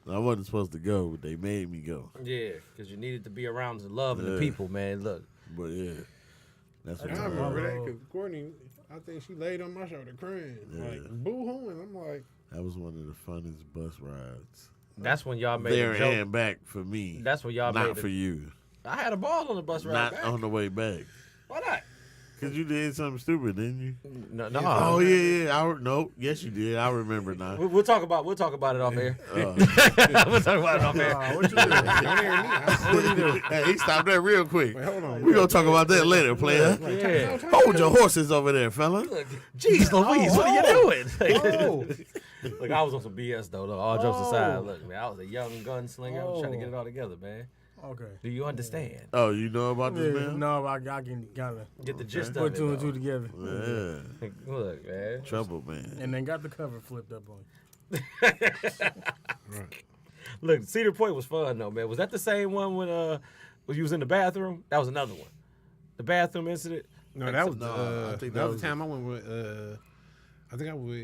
wasn't supposed to go, but they made me go. Yeah, because you needed to be around the love and the Yeah. people, man. Look, But yeah, that's what I I remember heard. that because Courtney, I think she laid on my shoulder crying, Yeah. like boo-hooing. I'm like, That was one of the funnest bus rides. that's when y'all made There a joke. and back for me. That's when y'all not made for it. you. I had a ball on the bus ride Not back. on the way back. Why not? Cause you did something stupid, didn't you? No. Oh yeah. No, yes you did. I remember now. We'll talk about it off air. Uh, We'll talk about it off air. What you doing? don't hear me. What you doing? hey, he stopped that real quick. Wait, hold on. We gonna talk about that later, player. Yeah. Hold your horses over there, fella. Look, jeez Louise, what are you doing? Oh. Look, I was on some BS though. Look, all jokes aside, look, man, I was a young gunslinger. I was trying to Oh. get it all together, man. Okay. Do you understand? Oh, you know about this Yeah, man? no, I can kind of Get the gist of put it. 2 and though. 2 together. Yeah, Look, man. trouble man. And then got the cover flipped up on you. Look, Cedar Point was fun though, man. Was that the same one when you was in the bathroom? That was another one. The bathroom incident. No, that was No, I think that that was was the time I went with.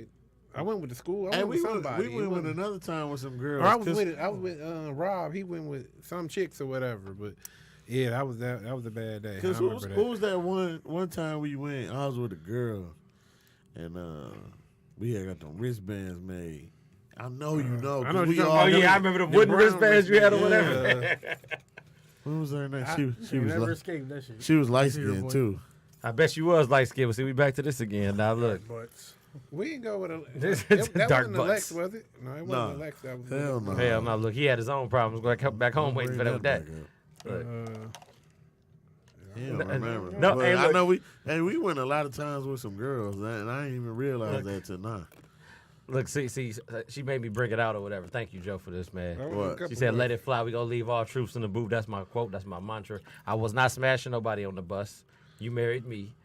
I went with the school. I Hey, went with we somebody. went with another time with some girls. Or I was 'cause- with Rob. He went with some chicks or whatever. But yeah, that was a bad day. I Cause remember who was that one time we went? I was with a girl, and we had got them wristbands made. I know you know. I know 'cause what we you're all talking Oh about. yeah, I remember the wooden brown wristbands you had or wristbands. whatever. What was her name? She You was never li- escaped that shit. she was light Cedar skinned Point. too. I bet you was light skinned. See, we back to this again. Now look. But We didn't go with a. This that is that dark wasn't butts. Alex, was it? No, it wasn't No. Alex. That was Hell no. Hell no, look, he had his own problems. Going back home waiting for Bring that. back up. Look. He don't remember. No, But hey, I look. know we went a lot of times with some girls, and I didn't even realize that till now. Look, see, she made me bring it out or whatever. Thank you, Joe, for this, man. That was a What? couple She said, of- "Let it fly. We gonna leave all troops in the booth." That's my quote. That's my mantra. I was not smashing nobody on the bus. You married me,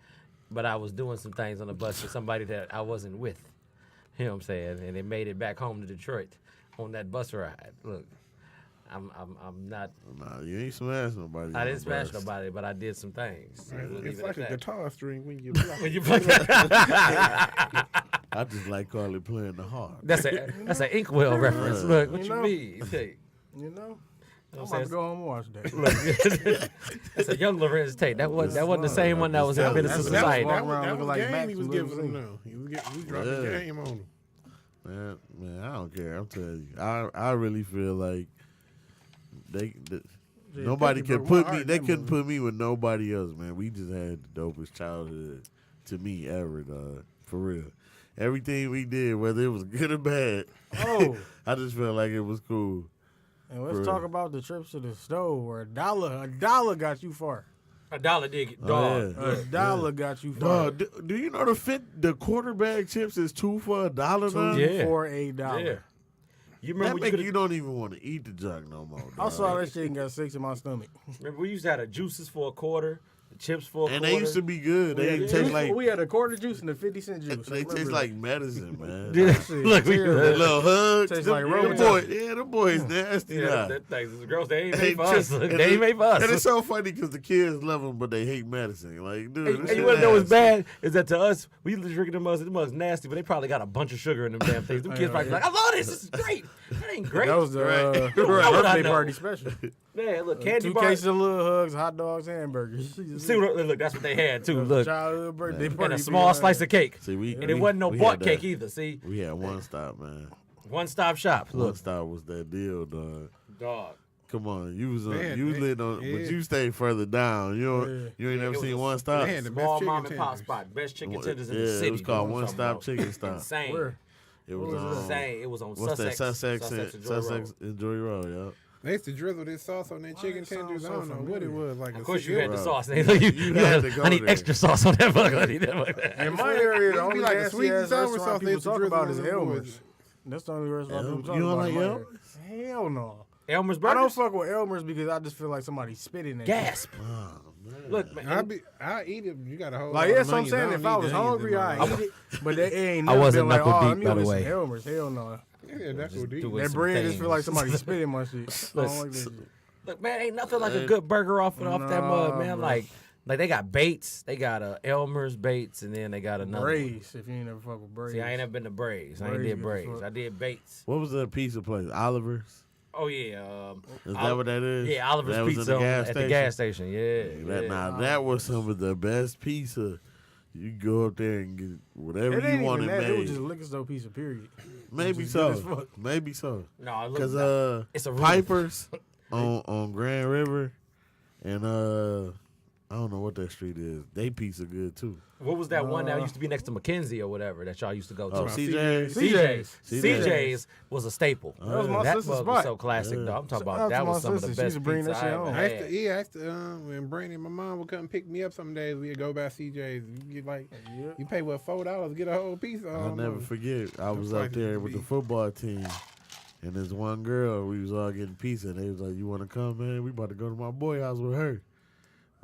but I was doing some things on the bus with somebody that I wasn't with. You know what I'm saying? And it made it back home to Detroit on that bus ride. Look, I'm not. Nah, you ain't smash nobody. I on didn't the smash bus. nobody, but I did some things. We'll leave It's it like a at that. guitar string when you block. When you play I just like Carly playing the harp. that's an Inkwell reference. Look, what You you know? mean? Hey, you know, I'm I'm about to go home and watch that. look, that's a young Lorenz Tate. That wasn't the same one that was in Business that's- Society. walk That around was looking like game Max he was from giving Little them. Caesar. No, he was dropping Yeah. game on them. Man, I don't care. I'm telling you, I really feel like nobody Pinky could broke put my me. heart They in that couldn't movie. put me with nobody else, man. We just had the dopest childhood to me ever, dog. For real. Everything we did, whether it was good or bad, Oh, I just felt like it was cool. and let's For talk real. about the trips to the stove where a dollar got you far. $1 dig it, Oh, dog. yeah. A dollar got you far. Dog, do you know the quarterback chips is 2 for $1 now? Two Yeah. for $1. Yeah. You That remember make you you don't even want to eat the junk no more. I dog. saw that shit and got 6 in my stomach. remember we used to have the juices for $0.25, the chips for a And quarter. they used to be good. They didn't taste like. We had a quarter juice and a 50-cent juice. They taste like medicine, man. Look, we The little hugs. Tastes Them, like them boys, the boys nasty now. the girls, they ain't They made for us. just- Look, they ain't made for us. And it's so funny because the kids love them, but they hate medicine. Like, dude, And you want to know what's bad is that to us, we drinking them mugs nasty, but they probably got a bunch of sugar in them damn things. Them kids probably like, I love this. This is great. That ain't great. That was the Right. birthday party special. Man, look, candy 2 bars. cases of little hugs, hot dogs, hamburgers. See, look, that's what they had too. Look, Childhood birthday party. and a small slice of cake. See, And it wasn't no bought cake either. See, We had One Stop, man. one stop shop. One Look, Stop was that deal, dog. Come on, you was Man, you was lit on, yeah. but you stayed further down. You ain't never was seen a- One Stop. They had the Small best mom chicken and pop tenders. spot, best chicken Yeah, tenders in the city. it was called dude. One I'm Stop talking Chicken Stop. Insane. Where? It was was on Insane. It was on what's that? Sussex Sussex and Joy Sussex Road. and Joy Road, They used to drizzle this sauce on their chicken it sound tenders. I so don't know what it familiar? was. Like Of a course, you had the Bro. sauce. You had to go I need there. extra sauce on that mug. I need that mug. In my area, the It'd be only like a nasty sweet and ass sour restaurant sauce they people used to talk drizzle about on is them Elmer's. boys. That's the only restaurant people talk You don't about. like in my area. Elmer's? Hell no. Elmer's I don't Burgers. fuck with Elmer's because I just feel like somebody spit in there. Gasp. Oh, man. Look, man. I eat it. You got a whole Like, lot yeah, of so I'm onions. saying don't if I need was the onions hungry, in I mine. eat it. But they ain't I never wasn't been like, knuckle oh, deep, let me by the with some way. Elmer's. Hell no. Yeah, that's what do do. it. That some bread just things. feel like somebody spit in my shit. I don't like that shit. Look, man, ain't nothing like a good burger off that mug, man. bro. Like they got Bates, they got Elmer's Bates, and then they got another. one. Braise, if you ain't never fuck with Braise. See, I ain't never been to Braves. I ain't Braves did good as Braves. fuck. I did Bates. What was that pizza place? Oliver's? Oh yeah, Is that what that is? yeah, Oliver's That was in Pizza the gas at the station? gas station. Yeah, That, yeah. Now that was some of the best pizza. You go up there and get whatever It you ain't wanted even that. It was made. just liquor store pizza, period. Maybe just good as so. fuck. Maybe so. No, look, Because it's a roof. Piper's on Grand River and I don't know what that street is. They pizza good too. What was that one that used to be next to Mackenzie or whatever that y'all used to go to? Oh, CJ's. CJ's was a staple. That was my that sister's mug was spot. so classic, though. I'm talking Shout about out that to my was some of the sister. She used best to bring pizza that shit I home. ever I had. used to, when Brandon and my mom would come pick me up some days, we'd go by CJ's. You get like, you pay what, $4 get a whole piece. I'll never forget. I was Them up there prices with the be- football team, and this one girl, we was all getting pizza, and they was like, "You want to come, man? We about to go to my boy house with her."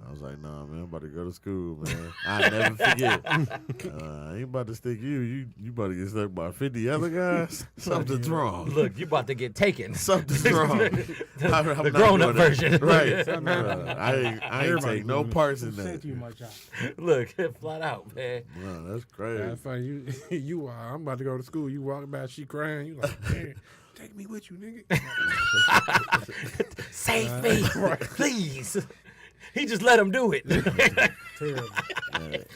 I was like, "Nah, man, I'm about to go to school, man. I never forget. I ain't about to stick you. You about to get stuck by 50 other guys. Something's wrong. Look, you about to get taken. Something's wrong. I'm the not grown-up doing that. version. Right? I ain't take no parts in Sent you that. my child. Look, flat out, man. No, that's crazy. That's funny. You I'm about to go to school. You walking by, she crying. You like, man, take me with you, nigga. Save me, please. He just let him do it. Terrible.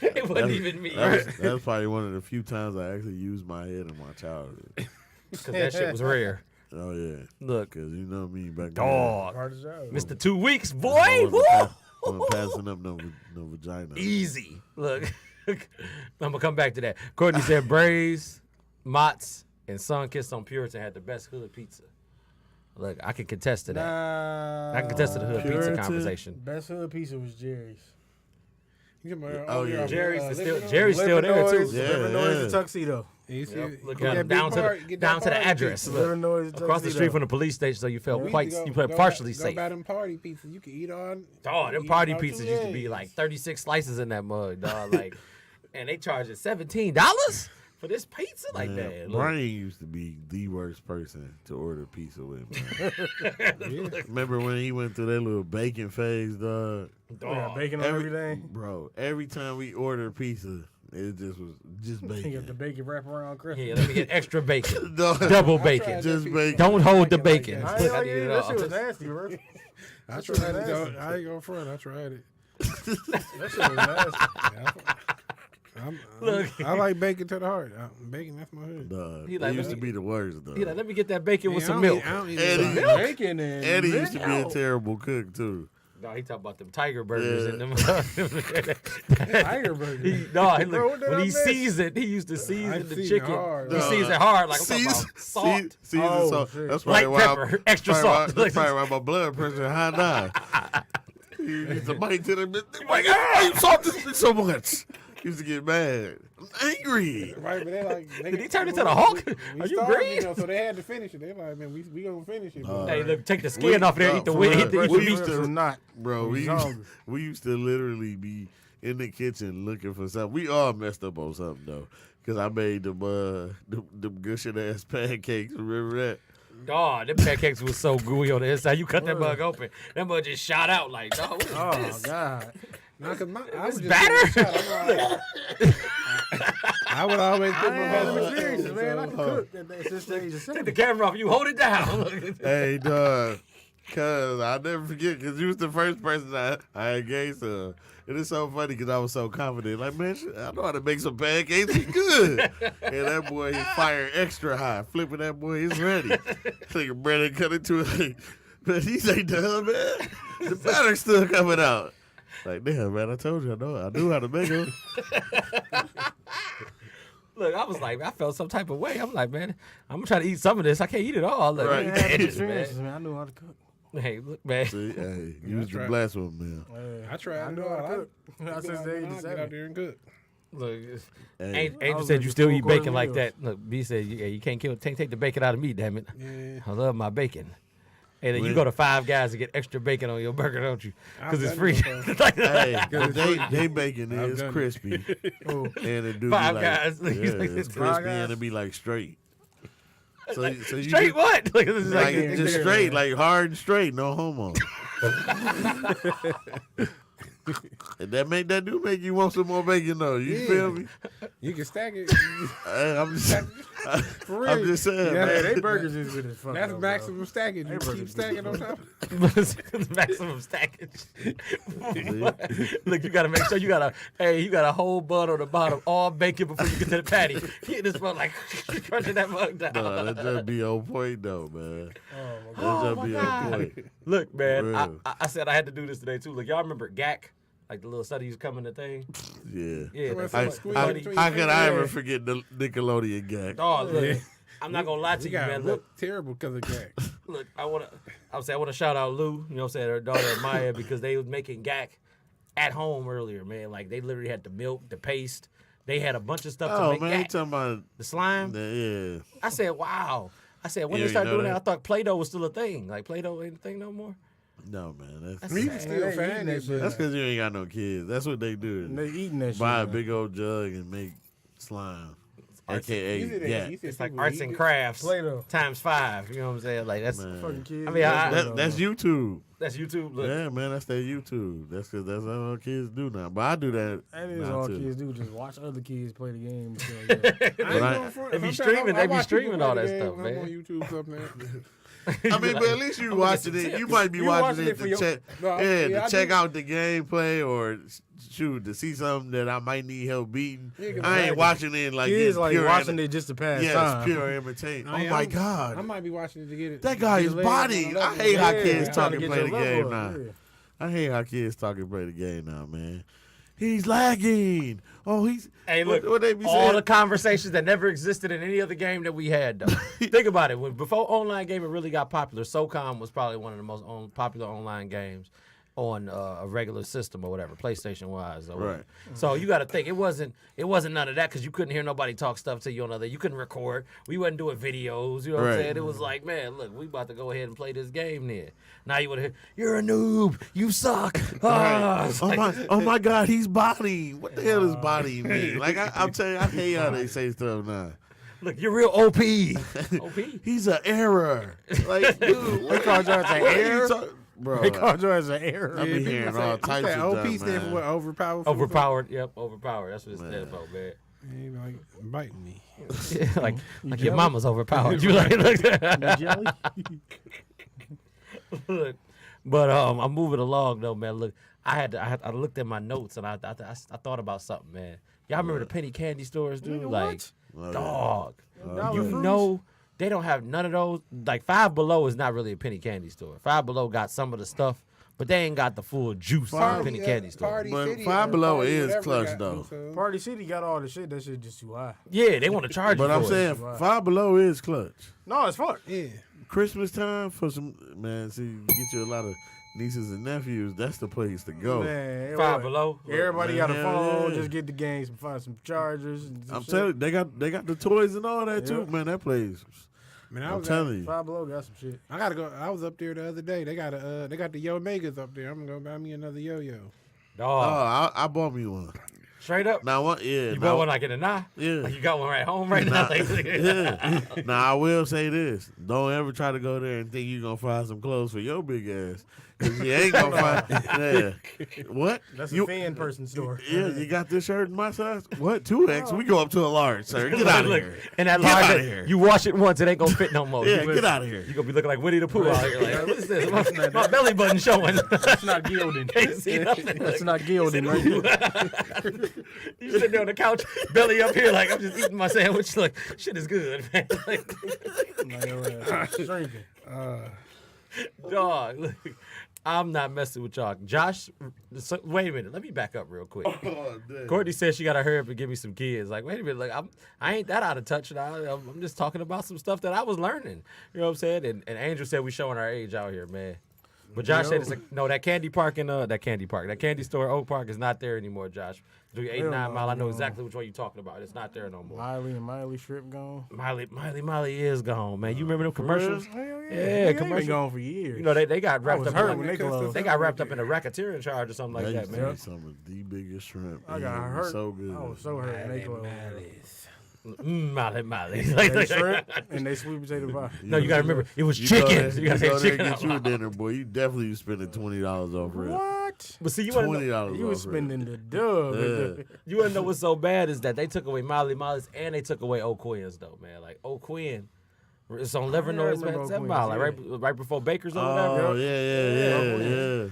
It wasn't even me. That was probably one of the few times I actually used my head in my childhood. Because that shit was rare. Oh yeah, Look, because you know me back dog. Hard as hell. Mr. 2 weeks, then. boy. I Woo! wasn't passing up no vagina. Easy. Look, I'm going to come back to that. Courtney said Braves, Mott's, and Sunkist on Puritan had the best hood pizza. Look, I can contest to that. I can contest to the hood pizza Puritan? conversation. Best hood pizza was Jerry's. Oh, yeah. Jerry's still there, too. Yeah, Living Noise yeah. and Tuxedo. You see, Yep. Look get at that down big to part- the get down that to the party address. pizza. Look, Living Noise and across the Tuxedo. street from the police station, so you felt We quite used to you go felt partially go safe. buy them party pizzas. You can eat on. Dog, them eat party about 2 pizzas used to be days. like 36 slices in that mug, dog. Like, and they charged us $17 for this pizza, like Man, that. Look, Brian used to be the worst person to order pizza with, man. Remember when he went through that little bacon phase, dog? We got dog. bacon on everything. Bro, every time we ordered pizza, it just was just You got the bacon. bacon wrap around Christmas. Yeah, let me get extra bacon, Dog, double bacon. just bacon. Don't hold the like bacon. that. Look, I Hell need yeah, it that all. shit was nasty, bro. I tried it. Though. I ain't going front. I tried it. That shit was nasty. I like bacon to the heart. Bacon, that's my hood. Dog, He it like, used let to me- be the worst, though. He like, let me get that bacon with Yeah, some I don't milk. eat- I don't eat Eddie, milk. Bacon and Eddie used to be a milk. terrible cook, too. No, he talking about them tiger burgers Yeah. and them. Tiger burger. When what did I he miss? seasoned, he used to season the seasoned chicken. hard. He Dog. seasoned hard, like I'm talking about salt. Season Oh, salt. shit. That's Light probably why pepper, extra probably salt. Why, that's probably why my blood pressure high now. He used to bite to them. Why you salt this so much? used to get mad. I'm angry. Right, but they like. Did he turn into the Hulk? Are you starved, green? so they had to finish it. They like, man, we gonna finish it. Bro. Hey, look, take the skin off there, eat the for wing, real. eat the We meat. used to not. Bro, we used to literally be in the kitchen looking for something. We all messed up on something though, because I made them good shit ass pancakes. Remember that? Dog, them pancakes was so gooey on the inside. You cut that mug open, that mug just shot out like, dog, what is Oh this? God. Nah, cause I was just batter? I would always put my best experiences, man. I can so, cook at this stage of Take the camera off. You hold it down. Hey, dog. Cause I'll never forget, cause you was the first person I engaged to. It is so funny because I was so confident. Like, man, I know how to make some pancakes. It's good. And that boy, he fired extra high. Flipping that boy, he's ready. Nigga Brandon cut into it. But he ain't done, man. The batter's still coming out. Like, damn, man, I told you, I knew how to make them. Look, I was like, I felt some type of way. I'm like, man, I'm gonna try to eat some of this. I can't eat it all. Like, Right. man, I had edges, experiences, man. man. I knew how to cook. Hey, look, man. See, hey, you was the right. blessed one, man. I tried. I to know do how to all. cook. I since the age of Get out 7. there and cook. Look, Hey, Angel was said making you still eat full-course bacon like meals. that. Look, B said, yeah, you can't take the bacon out of me, damn it. Yeah. I love my bacon. Hey, then you When- go to Five Guys to get extra bacon on your burger, don't you? Because it's I've free. done it Like, hey, they bacon I've is done it. crispy. Oh, And it do Five be like, Guys. yeah, it's Five crispy Guys. and it be like straight. So you straight just, what? Like, this is like like, just straight, like hard and straight, no homo. And that do make you want some more bacon though. You Yeah. feel me? You can stack it. I'm just For real. I'm just saying, Yeah, man. man, they burgers is good as fuck. That's though, maximum stacking. They You burgers keep be stacking on top. maximum stackage. Look, you gotta make sure you got a whole bun on the bottom, all bacon before you get to the patty. Get this bun like crunching that mug down. No, that just be on point though, man. bro. That just my be God. on point. Look, man, Real. I said I had to do this today too. Look, y'all remember GAC? Like the little study used to come in the thing? Yeah. Yeah, Come on, that's some like, squeeze buddy. between How could I Yeah. ever forget the Nickelodeon gag? Dog, look, Yeah. I'm not gonna lie to You you, got man. look terrible because of that. Look, I wanna shout out Lou, you know what I'm saying, her daughter Maya, because they was making GAC at home earlier, man. Like they literally had the milk, the paste. They had a bunch of stuff to Oh make man, you GAC. talking about The slime. yeah. I said, wow. I said, when Yeah, they you started know doing that, I that. thought Play-Doh was still a thing. Like Play-Doh ain't a thing no more. No man, That's You sad. can still They find eating that that shit. that's because you ain't got no kids. That's what they do. They eating that shit. Buy a man. big old jug and make slime, aka You said yeah. you said It's like people arts eat and it. crafts Play-Doh. times 5. You know what I'm saying? Like that's Man. Fucking kids. I mean, That's YouTube. that's YouTube. Look, Yeah, man, that's their YouTube. That's because that's all kids do now. But I do that. That is now all too. kids do. Just watch other kids play the game. So, yeah. I ain't But I- going for it. They be Sometimes streaming- I they be watch streaming people all play that the stuff, game man. I'm on YouTube, something. I mean, but at least you watching it. You might be You watching watching it it for to your- check, No, yeah, yeah, to I check do. out the gameplay or shoot to see something that I might need help beating. Yeah, 'cause I ain't like- watching it like Kids it's like pure watching it just to pass Yeah, time. it's pure imitation. I Oh mean, my I god, might be watching it to get it. that guy get is a leg on body. another I one. hate how Yeah, kids trying talk to and get play the your level game up, now. yeah. I hate how kids talk and play the game now, man. He's lagging. Oh, he's. Hey, look, what they be all saying? the conversations that never existed in any other game that we had, though. Think about it. Before online gaming really got popular, SOCOM was probably one of the most popular online games on a regular system or whatever, PlayStation-wise. Or whatever. Right. So you got to think, it wasn't none of that because you couldn't hear nobody talk stuff to you on other. You couldn't record. We wasn't doing videos. You know what I'm Right. saying? It was like, man, look, we about to go ahead and play this game then. Now you would hear, you're a noob. You suck. Ah. It's like- Oh my God, he's body. What the hell does body mean? Like I'm telling you, I hate how they say stuff now. Look, you're real OP. OP? He's an error. Like, dude, They called you as an what are you error. talk- bro? They called you as an error. I be people hearing say- all what's types that? of OP stuff, stand for man. what? Overpowered. Overpowered. Yep, overpowered. That's what it stands Man. for, man. He be like biting me. like your mama's overpowered. You like look. Jelly. Look. But I'm moving along though, man. Look, I looked at my notes and I thought about something, man. Y'all remember the penny candy stores, dude? Nigga, Like, Oh, yeah. dog. Dollar You Fruits? know they don't have none of those. Like Five Below is not really a penny candy store. Five Below got some of the stuff, but they ain't got the full juice of a penny candy store. Party But City Five or Below Party is whatever clutch, got though. some. Party City got all the shit. That shit just too high. Yeah, they want to charge you. But I'm for it. saying Five Below is clutch. No, it's fuck. Yeah. Christmas time for some man. See, you get you a lot of nieces and nephews, that's the place to go. Man, Five what? Below. Everybody got a Man, phone. yeah. Just get the games, find some chargers. And some I'm shit. telling you, they got the toys and all that too, Yep. man. That place. Man, I'm telling you. Five Below got some shit. I gotta go. I was up there the other day. They got the Yo Megas up there. I'm gonna go buy me another yo-yo. Oh, Dog. I bought me one. Straight up. Now what? Yeah. You now, got one like in a nah? Yeah. Like you got one right home right now? yeah. Now I will say this: don't ever try to go there and think you're gonna find some clothes for your big ass, because you ain't gonna find. Yeah. What? That's You- a fan person store. Yeah, you got this shirt in my size? What? 2X? We go up to a large, sir. Get out of Look, here. and that Get large, outta here. you wash it once, it ain't gonna fit no more. Yeah, You get outta here. You gonna be looking like Winnie the Pooh out here. Like, what's this? My belly button showing. That's not gilding. Can't see nothing. That's not gilding right there. You sitting there on the couch, belly up here, like I'm just eating my sandwich. Like shit is good, man. Like, Like, your ass shrinking. dog, look, I'm not messing with y'all. Josh, so, wait a minute. Let me back up real quick. Oh, damn. Courtney said she got to hurry up and give me some kids. Like, wait a minute. Like, I ain't that out of touch now. I'm just talking about some stuff that I was learning. You know what I'm saying? And Angel said we showing our age out here, man. But Josh said it's no, that candy store, Oak Park, is not there anymore, Josh. Do 89 Mile. I know exactly which one you're talking about. It's not there no more. Miley strip gone. Miley is gone, man. You remember them commercials? Hell yeah. Yeah, They been commercial. gone for years. You know, they got I wrapped was up hurt in when like, they closed. they got wrapped up in a racketeering charge or something like That that, used to man. be some of the biggest shrimp. I It got was hurt. So good. I was so hurt when they closed. Miley. They shrimp and they sweet potato pie. No, you gotta remember, it was You chicken. Go there, You you gotta go say there chicken. and get you a dinner, boy. You definitely was spending $20 off rent. What? But see, you wanna know, $20 You was off rent. spending the dub. Yeah. you wanna know what's so bad is that they took away Miley's and they took away O'Quinn's though, man. Like O'Quinn, it's on Livernois, remember man. 7 O'Quinn's, Mile, like yeah. right before Baker's or Oh, whatever. yeah.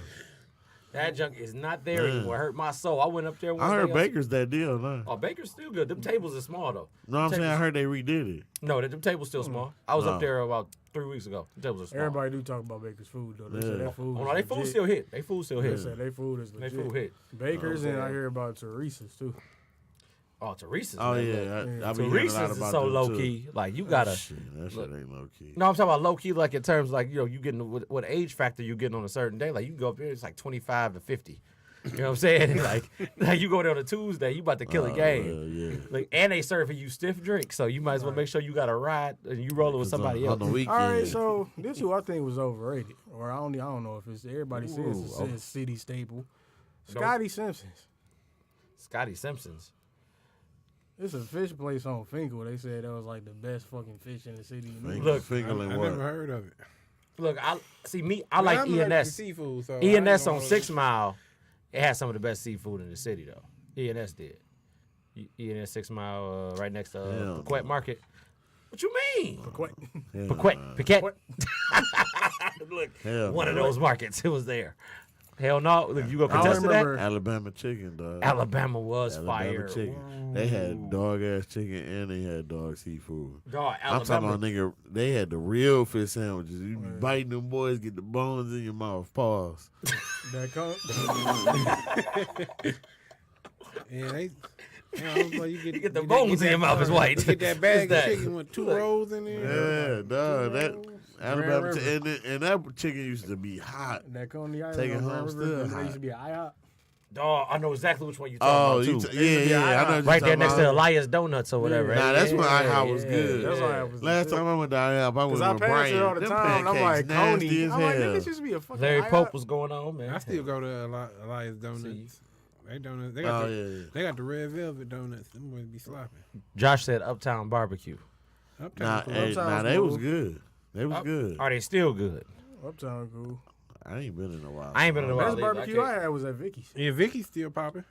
That junk is not there anymore. It hurt my soul. I went up there one I day. heard Baker's that deal, no. Oh, Baker's still good. Them tables are small though. No, I'm saying I heard they redid it. No, them tables still small. I was up Oh. there about 3 weeks ago. The tables are small. Everybody do talk about Baker's food though. They Yeah. say that food. Oh no, they food still hit. They food still They hit. say they food is They legit. food hit. Baker's and I hear about Teresa's too. Oh, Teresa's. Oh, man, yeah. look. I be hearing a lot Teresa's is about so them, low too. key. Like you gotta. Shit, that shit ain't low key. No, I'm talking about low key, like in terms like you getting what age factor you getting on a certain day. Like you can go up there, it's like 25 to 50. You know what I'm saying? like you go there on a Tuesday, you about to kill a game. Yeah. Like and they serving you stiff drinks, so you might as well make sure you got a ride and you rolling with somebody on else. the weekend. All right, so this who I think was overrated, or I don't know if it's everybody says Ooh, it's okay. a city staple. Scotty Simpson's. Scotty Simpson's. It's a fish place on Finkel. They said that was like the best fucking fish in the city. Look, I Fingerling never what? heard of it. Look, I like I'm allergic to ENS. seafood, so I ENS ain't on gonna- 6 Mile, it had some of the best seafood in the city though. ENS did. ENS 6 Mile, right next to Hell Paquette no. Market. What you mean? Hell Paquette. nah. Look, Hell one of no. those markets. It was there. Hell no. Look, you gonna I don't contest to that? remember. Alabama chicken, dog. Alabama was Alabama fire. chicken. They had dog ass chicken and they had dog seafood. Dog, I'm talking Alabama. about nigga. They had the real fish sandwiches. You be biting them boys, get the bones in your mouth. Pause. That Yeah, they. I was like, You get the bones in your mouth is white. Get that bag What's that? of chicken with 2 rolls in there. Yeah, dog. That Alabama River. and that chicken used to be hot. That Coney Island Take it on home Grand still River. There hot. used to be an IHOP. Dog, I know exactly which one you Oh, talking you about too. yeah. I know. what Right you there talking next to about. Elias Donuts or whatever. Nah, that's when IHOP was Yeah, good. That's why I was. Last time I went to IHOP, I Because was I with pass Brian. it all the Them time. And I'm like, pancakes nasty Coney. as I'm like, hell. this used to be a fucking Larry IHOP. Pope was going on, man. I still go to Elias Donuts. See. They donuts. They got Oh the, yeah. they got the red velvet donuts. Them boys be slopping. Josh said Uptown Barbecue. Uptown Nah, cool. hey, Uptown's they was cool. good. They was good. Are they still good? Uptown cool. I ain't been in a while. I ain't been in a while. Best either. barbecue I I had was at Vicky's. Yeah, Vicky's still popping.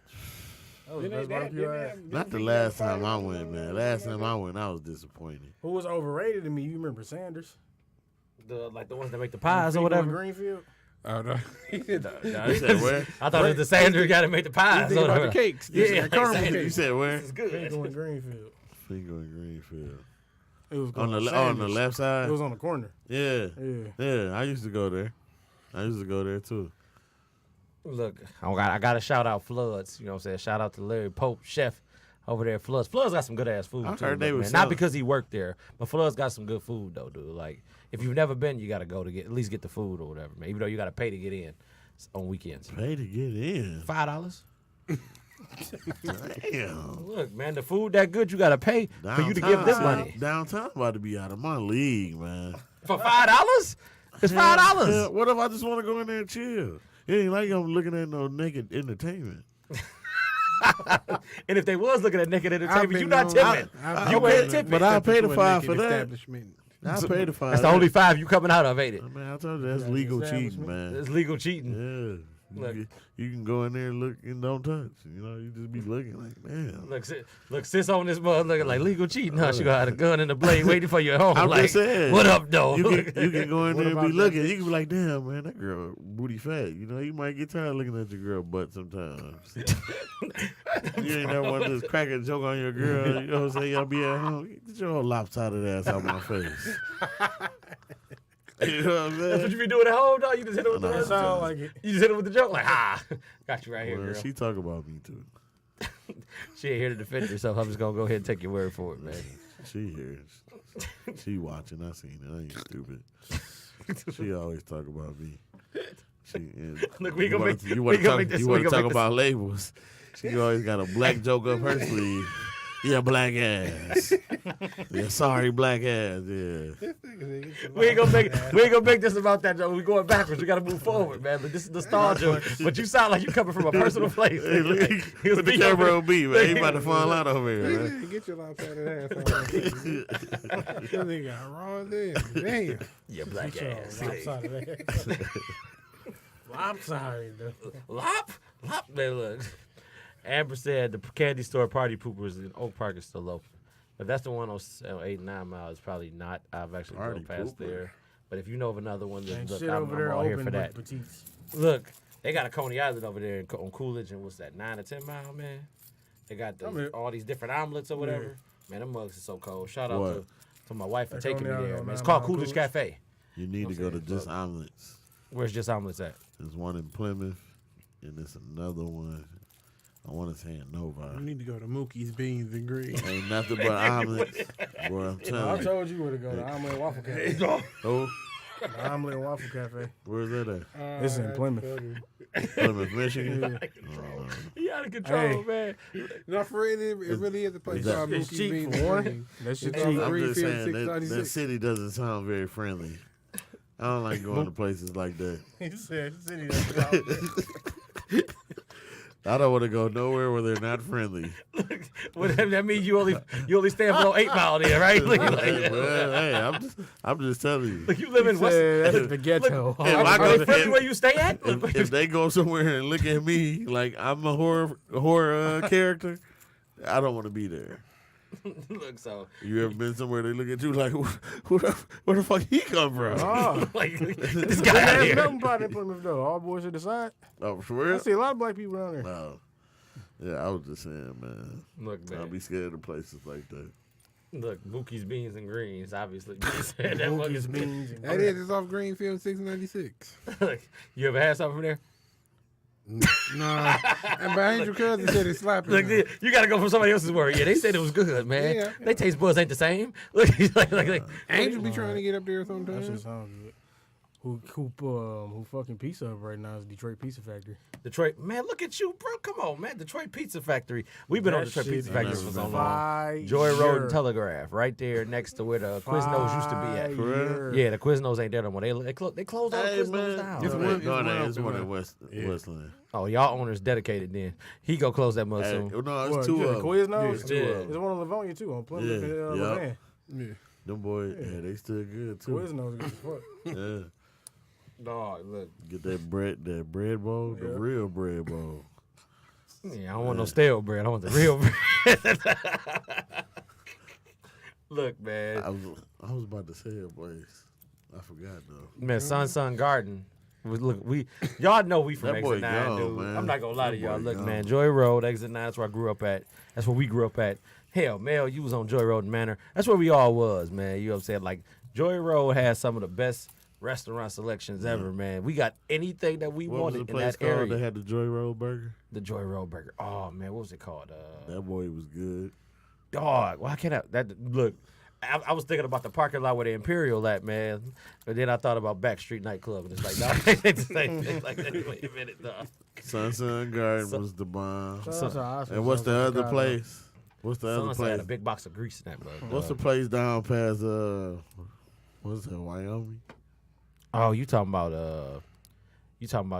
That was the best barbecue I had. Not the last time I went, man. Last time I went, I was disappointed. Who was overrated to me? You remember Sanders? like the ones that make the pies or Finkel in whatever. Greenfield. Oh no, he said that. You said where? I thought it was the Sanders got to make the pies. Think about the cakes. Yeah, The caramel exactly. You cakes. said where? It's good. Finkel in Greenfield. Finger in Greenfield. It was On the called on the Sanders. left It side. was on the corner. Yeah, Yeah. yeah. I used to go there. I used to go there too. Look, I got to shout out Floods. You know what I'm saying? Shout out to Larry Pope, chef over there at Floods. Floods got some good ass food I too. heard they man. was Not selling- because he worked there, but Floods got some good food though, dude. Like if you've never been, you gotta go to at least get the food or whatever, man. Even though you gotta pay to get in on weekends. Pay to get in. $5. Damn. Look, man, the food that good, you gotta pay for you to give them money. Downtown about to be out of my league, man. For $5? It's $5. Yeah, what if I just want to go in there and chill? It ain't like I'm looking at no naked entertainment. And if they was looking at naked entertainment, I've you been not known- tipping. I've You been ain't known tipping. But I'll pay the to a $5 naked for that. establishment. I'll pay the $5. That's the only $5 you coming out of, ain't it? Man, I told you that's legal cheating, man. It's legal cheating. Yeah. Look. You can go in there and look and don't touch. You know, you just be looking like, man. Look, sis on this mother looking like legal cheating, huh? She gonna have a gun and a blade waiting for you at home. I'm like, just saying. what up, though? You can go in What there and about be that looking. You can be like, damn, man, that girl booty fat. You know, you might get tired of looking at your girl butt sometimes. You ain't never want to just crack a joke on your girl. You know what I'm saying? Y'all be at home. Get your whole lopsided ass out my face. You know what I'm That's what saying? you be doing at home, dog. You just hit it with No. the Sound like it. You just hit it with the joke, like got you right here, Well, girl. she talk about me too. She ain't here to defend herself. I'm just gonna go ahead and take your word for it, man. She here. She watching. I seen it. I ain't stupid. She always talk about me. Look, we gonna make- you we want gonna to make this- we talk gonna make about labels. She always got a black joke up her sleeve. Yeah, black ass. Yeah, sorry, black ass. Yeah. We ain't gonna make this about that, though. We going backwards. We gotta move forward, man. But this is nostalgia. But you sound like you coming from a personal place. Hey, look, put the camera on me, man. He about to fall out over here, man. Get your lopsided ass on. That nigga got raw there. Damn. Yeah, black ass. Lopsided ass. Lopsided, though. Lop, man, look. Amber said the candy store party poopers in Oak Park is still open. If that's the one on 8 and 9 Mile, it's probably not. I've actually Party drove past pooper. there. But if you know of another one, then Ain't look, shit I'm over there all here open for that. but petites. Look, they got a Coney Island over there on Coolidge and what's that, 9 or 10 Mile, man? They got all these different omelets or whatever. Man, them mugs are so cold. Shout out What? to my wife for That taking me Coney there, Island man. It's on called 9 Mile Coolidge Coolidge? Cafe. You need to go to Just Omelets. Where's Just Omelets at? There's one in Plymouth, and there's another one. I want to say in You Novi. need to go to Mookie's Beans and Greens. Ain't nothing but omelets. Boy, I'm I telling you. told you where to go. The Omelet and Waffle Cafe. Oh, The Omelet and Waffle Cafe. where's that at? It's in Plymouth. Plymouth, Michigan. Yeah. Oh, He out of control, man. No, for real, it really is a place that- called It's Mookie's cheap Beans for and one. Greens. That shit It's cheap. on I'm Greenfield just saying that 636. city doesn't sound very friendly. I don't like going to places like that. He said, "City that's out there." I don't want to go nowhere where they're not friendly. Well, that means you only stand below 8 Mile there, right? Look, Hey, well, hey, I'm just telling you. look, you live in He West. said, "That's the ghetto." If I Are go they friendly to- where you stay at? if they go somewhere and look at me like I'm a horror character, I don't want to be there. Look, so You ever been somewhere they look at you like, where the fuck he come from? Oh, like this guy out there's here. nothing about that Plymouth though. All boys to the side. Oh, for I real? see a lot of black people down there. No. Yeah, I was just saying, man. Look, I'll man. be scared of places like that. Look, Mookie's Beans and Greens, obviously. You said that Mookie's fucking beans. and That is, it's off Greenfield 696. Look, you ever had something from there? Nah, and my angel cousin said it's slapping. Look, now. you got to go from somebody else's word. Yeah, they said it was good, man. Yeah. They taste buds ain't the same. Look, he's like Angel be trying to get up there That shit sometimes. sounds good. Who fucking pizza up right now is Detroit Pizza Factory. Detroit, man, look at you, bro. Come on, man. Detroit Pizza Factory. We've been on That Detroit shit Pizza Factory is for so long. fire. Joy Road and Telegraph, right there next to where the Quiznos used to be at. Fire. Yeah, the Quiznos ain't there no more. They closed all the Hey, Quiznos man. down. It's No, one- no, it's no, one it's up one in in Westland. Oh, y'all owners dedicated then. He go close that mug Hey, soon. no, it's What, two you of said them. Quiznos? It's two Yeah. of There's them. one on Livonia too, on Plymouth Yeah, and yeah. Levan. Yeah. Them boys, yeah, they still good too. Quiznos good as fuck. Yeah. Dog, look. Get that bread bowl, the Yeah. real bread bowl. Yeah, I don't want no stale bread. I want the real bread. Look, man. I was about to say a place. I forgot though. Man, Sun Garden. Look, y'all know we from That boy Exit 9, gone, dude. man. I'm not gonna lie to That y'all. boy Look, gone. man, Joy Road, Exit 9, that's where I grew up at. That's where we grew up at. Hell, Mel, you was on Joy Road and Manor. That's where we all was, man. You know what I'm saying? Like, Joy Road has some of the best restaurant selections ever, man. We got anything that we What was the wanted in place that called area. that had the Joy Road Burger? The Joy Road Burger. Oh man, what was it called? That boy was good. Dog. Why can't I? That look. I was thinking about the parking lot where the Imperial at, man. But then I thought about Backstreet Nightclub, and it's like, nah, it's the same thing. Like, wait a minute, dog. Sunsun Garden was the bomb. Shout out to Oscar And what's the Sunset other Chicago. place? What's the other Someone place? had a big box of grease in that, bro. What's the place down past what's that, Wyoming? Oh, you talking about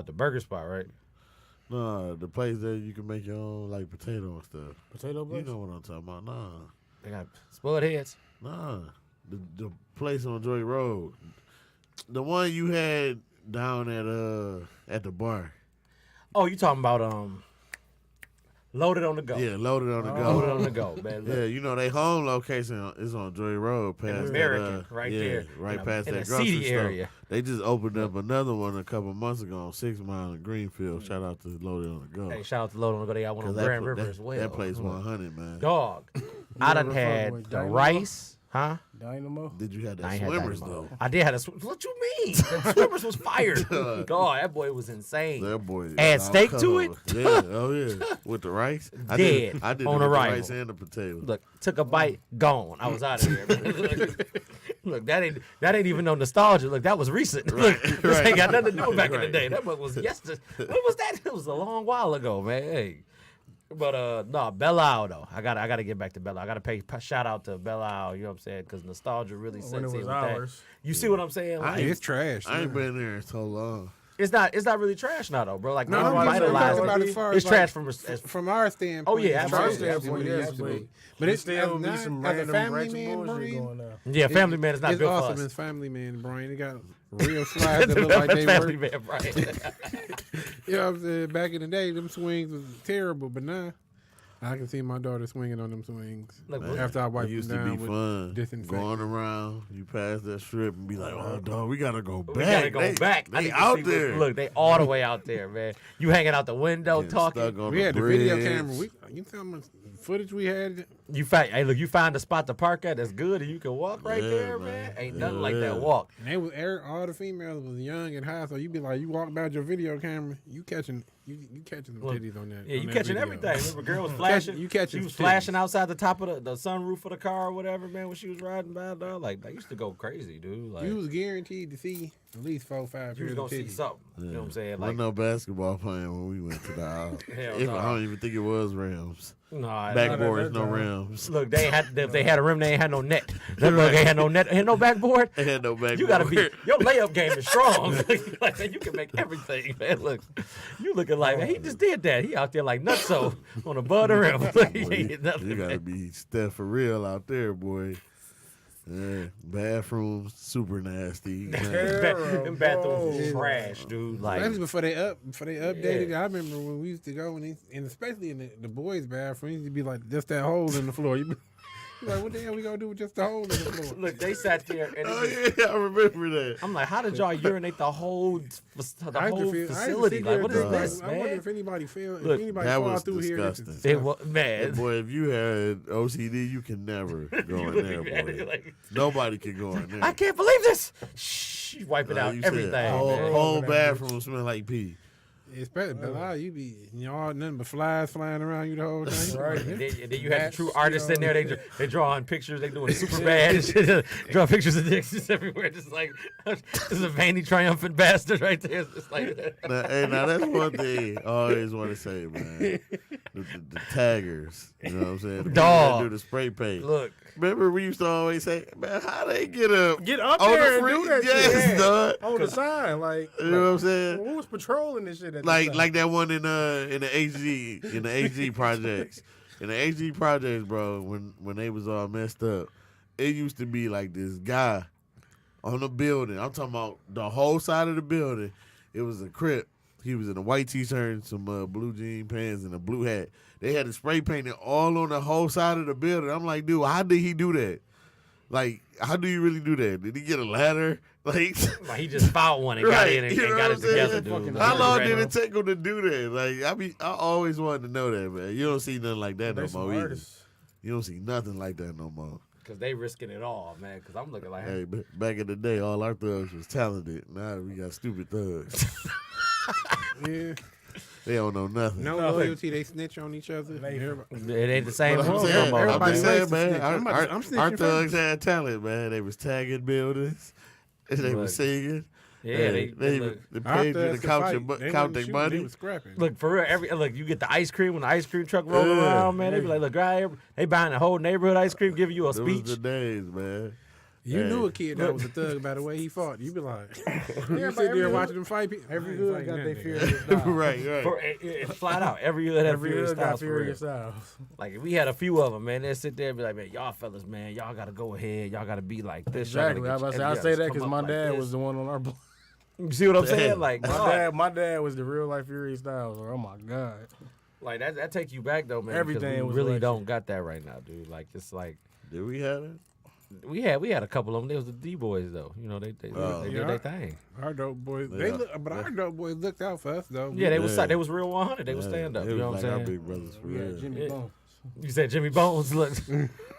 the burger spot, right? No, the place that you can make your own like potato and stuff. Potato You place? know what I'm talking about? They got spud heads. Nah. The place on Joy Road. The one you had down at the bar. Oh, you talking about loaded on the go. Yeah, loaded on the Loaded go. on the go, man. Look, Yeah, you know they home location is on Joy Road past American, that, right yeah, there, right in past a that grocery seedy store. area. They just opened up another one a couple months ago on 6 Mile in Greenfield. Shout out to Loaded on the Go. Hey, shout out to loaded on the go. They got one on 'Cause Grand River as well. That place 100, man. Dog. I done ever fuck had with the Dynamo? rice, huh? Dynamo? Did you have I that ain't had Swimmers Dynamo. though? I did have a what you mean? The Swimmers was fired. Dog, that boy was insane. That boy Add is steak all to it? covered. Yeah, oh yeah, with the rice. I Dead did, I did on it with arrival. the rice and the potato. Look, took a bite, gone. I was out of there. Look, that ain't even no nostalgia. Look, that was recent. Look, this ain't got nothing to do with back in the day. That was yesterday. When was that? It was a long while ago, man. Hey. But no, Belle Isle though. I gotta get back to Belle Isle. I gotta pay shout out to Belle Isle. You know what I'm saying? Because nostalgia really sets When it in was with that. ours. You see what I'm saying? Like, It's trash. I ain't been there in so long. it's not really trash now though, bro. Like No, we I'm just revitalized talking about it. as far It's as, trash like, from from our standpoint. Oh, yeah, it's absolutely. trash. Standpoint, Absolutely, yes, absolutely. but it it's still as be not- some as a random family ratchet man bullshit brain, going on. yeah, Family Man is not it's built awesome. for us. It's Family Man brain. It got real slides that look like they Family work. Man, right? You know what I'm saying? Back in the day, them swings was terrible, but now I can see my daughter swinging on them swings. Look, After I It wipe used them to down be with fun disinfectant. going around. You pass that strip and be like, "Oh, dog, we gotta go back. We gotta go back. I They need to out see there. Look, they all the way out there, man. You hanging out the window Getting talking. stuck on We had the video bridge. camera. You tell me footage we had. You find, hey, look, you find a spot to park at that's good, and you can walk right Yeah, there, man. man. Ain't nothing like Yeah. that walk. And they was all the females was young and high, so you be like, you walk by your video camera, you catching some Look, titties on that. Yeah, on you that catching video. everything. Remember, girl was flashing. you catching She was titties. flashing outside the top of the sunroof of the car or whatever, man. When she was riding by, dog, like that used to go crazy, dude. Like You was guaranteed to see at least 4 or 5 you was pairs gonna of see titties. something. You know what I'm saying? Like Wasn't no basketball playing when we went to the aisle. Hell I no. don't even think it was rims. nah, Backboards, that no time. rims. look, they had if they had a rim, they ain't had no net. That look, they had no net, ain't no backboard. They had no backboard. You gotta be your layup game is strong. Like man, you can make everything, man. Look, you looking like man, he just did that. He out there like nutso on the butt of the rim. Look, he Boy, ain't hit nothing. you gotta man. be Steph for real out there, boy. Yeah, bathrooms super nasty. man. Them bathrooms is Terrible. trash, dude. Like Especially before they updated it. I remember when we used to go and especially in the boys' bathroom, it used to be like just that hole in the floor. You be like, what the hell we gonna do with just the hole in the floor? look, they sat there and Oh it yeah, I remember that. I'm like, how did y'all urinate the whole facility? Like, what is I this, wonder man? if anybody fell. Look, if anybody that fall was through here, disgusting. this is It was man. Boy, if you had OCD, you can never go in there, boy. Like, Nobody can go in there. I can't believe this. Shh, you wiping Like out you said, everything. Whole, man. whole bathroom smell like pee. Especially Belial, you be all nothing but flies flying around you the whole time. Right. And then you had the Bats, true artists in there. They drawing pictures. They doing super bad. Draw pictures of dicks just everywhere. Just like this is a veiny, triumphant bastard right there. It's just like Now that's one thing I always want to say, man. The taggers, you know what I'm saying? The people Dog. that do the spray paint. look. Remember we used to always say, man, how they get up? Get up on there the and free? do that Yes, shit. dog. On the sign, like, You know what I'm saying? who was patrolling this shit at the Like time? that one in the HG projects. In the HG projects, bro, when they was all messed up, it used to be like this guy on the building. I'm talking about the whole side of the building. It was a Crip. He was in a white t-shirt and some blue jean pants and a blue hat. They had it spray painted all on the whole side of the building. I'm like, dude, how did he do that? Like, how do you really do that? Did he get a ladder? Like He just found one and got Right, in and, you know got what it I'm together, saying? dude. how long Like, did it take him to do that? Like, I always wanted to know that, man. You don't see nothing like that They no some more either. artists. You don't see nothing like that no more. Cause they risking it all, man. Cause I'm looking like, Hey, back in the day, all our thugs was talented. Now we got stupid thugs. Yeah. They don't know nothing. No loyalty. They snitch on each other. it ain't the same. But I'm world saying, no more, everybody I'm man. saying, likes to man, snitch. I'm our snitching thugs first. had talent, man. They was tagging buildings. They were Look. singing. Yeah, they look, paid you to count their They money. was scrapping. look for real. Look, you get the ice cream when the ice cream truck roll around, man. They be like, look, guy, they buying the whole neighborhood ice cream, giving you a Those was the speech. days, man. You Hey. knew a kid that was a thug by the way he fought. You be like, you but sit there every watching them fight. Every I ain't hood fighting got that their nigga. furious style. right. For, flat out, every hood had Every furious hood got styles. For real. furious styles. Like we had a few of them, man. They sit there and be like, man, y'all fellas, man, y'all gotta go ahead. Y'all gotta be like this. Y'all gotta Exactly. I get was your- about to say, I say that come because up my like dad this. was the one on our block. You see what I'm saying? Damn. Like, God. My dad was the real life furious styles. Oh my god. Like that take you back though, man. Everything because we was really electric. don't got that right now, dude. Like it's like Did we have it? we had a couple of them. They was the D boys though. You know they Oh. did Yeah. their thing. Our dope boys, Yeah. our dope boys looked out for us though. Yeah, they was Yeah. they was real 100. They was Yeah, stand up. They You know was what like I'm our saying? big brothers for We had real. Jimmy Yeah. Bones. You said Jimmy Bones. Look,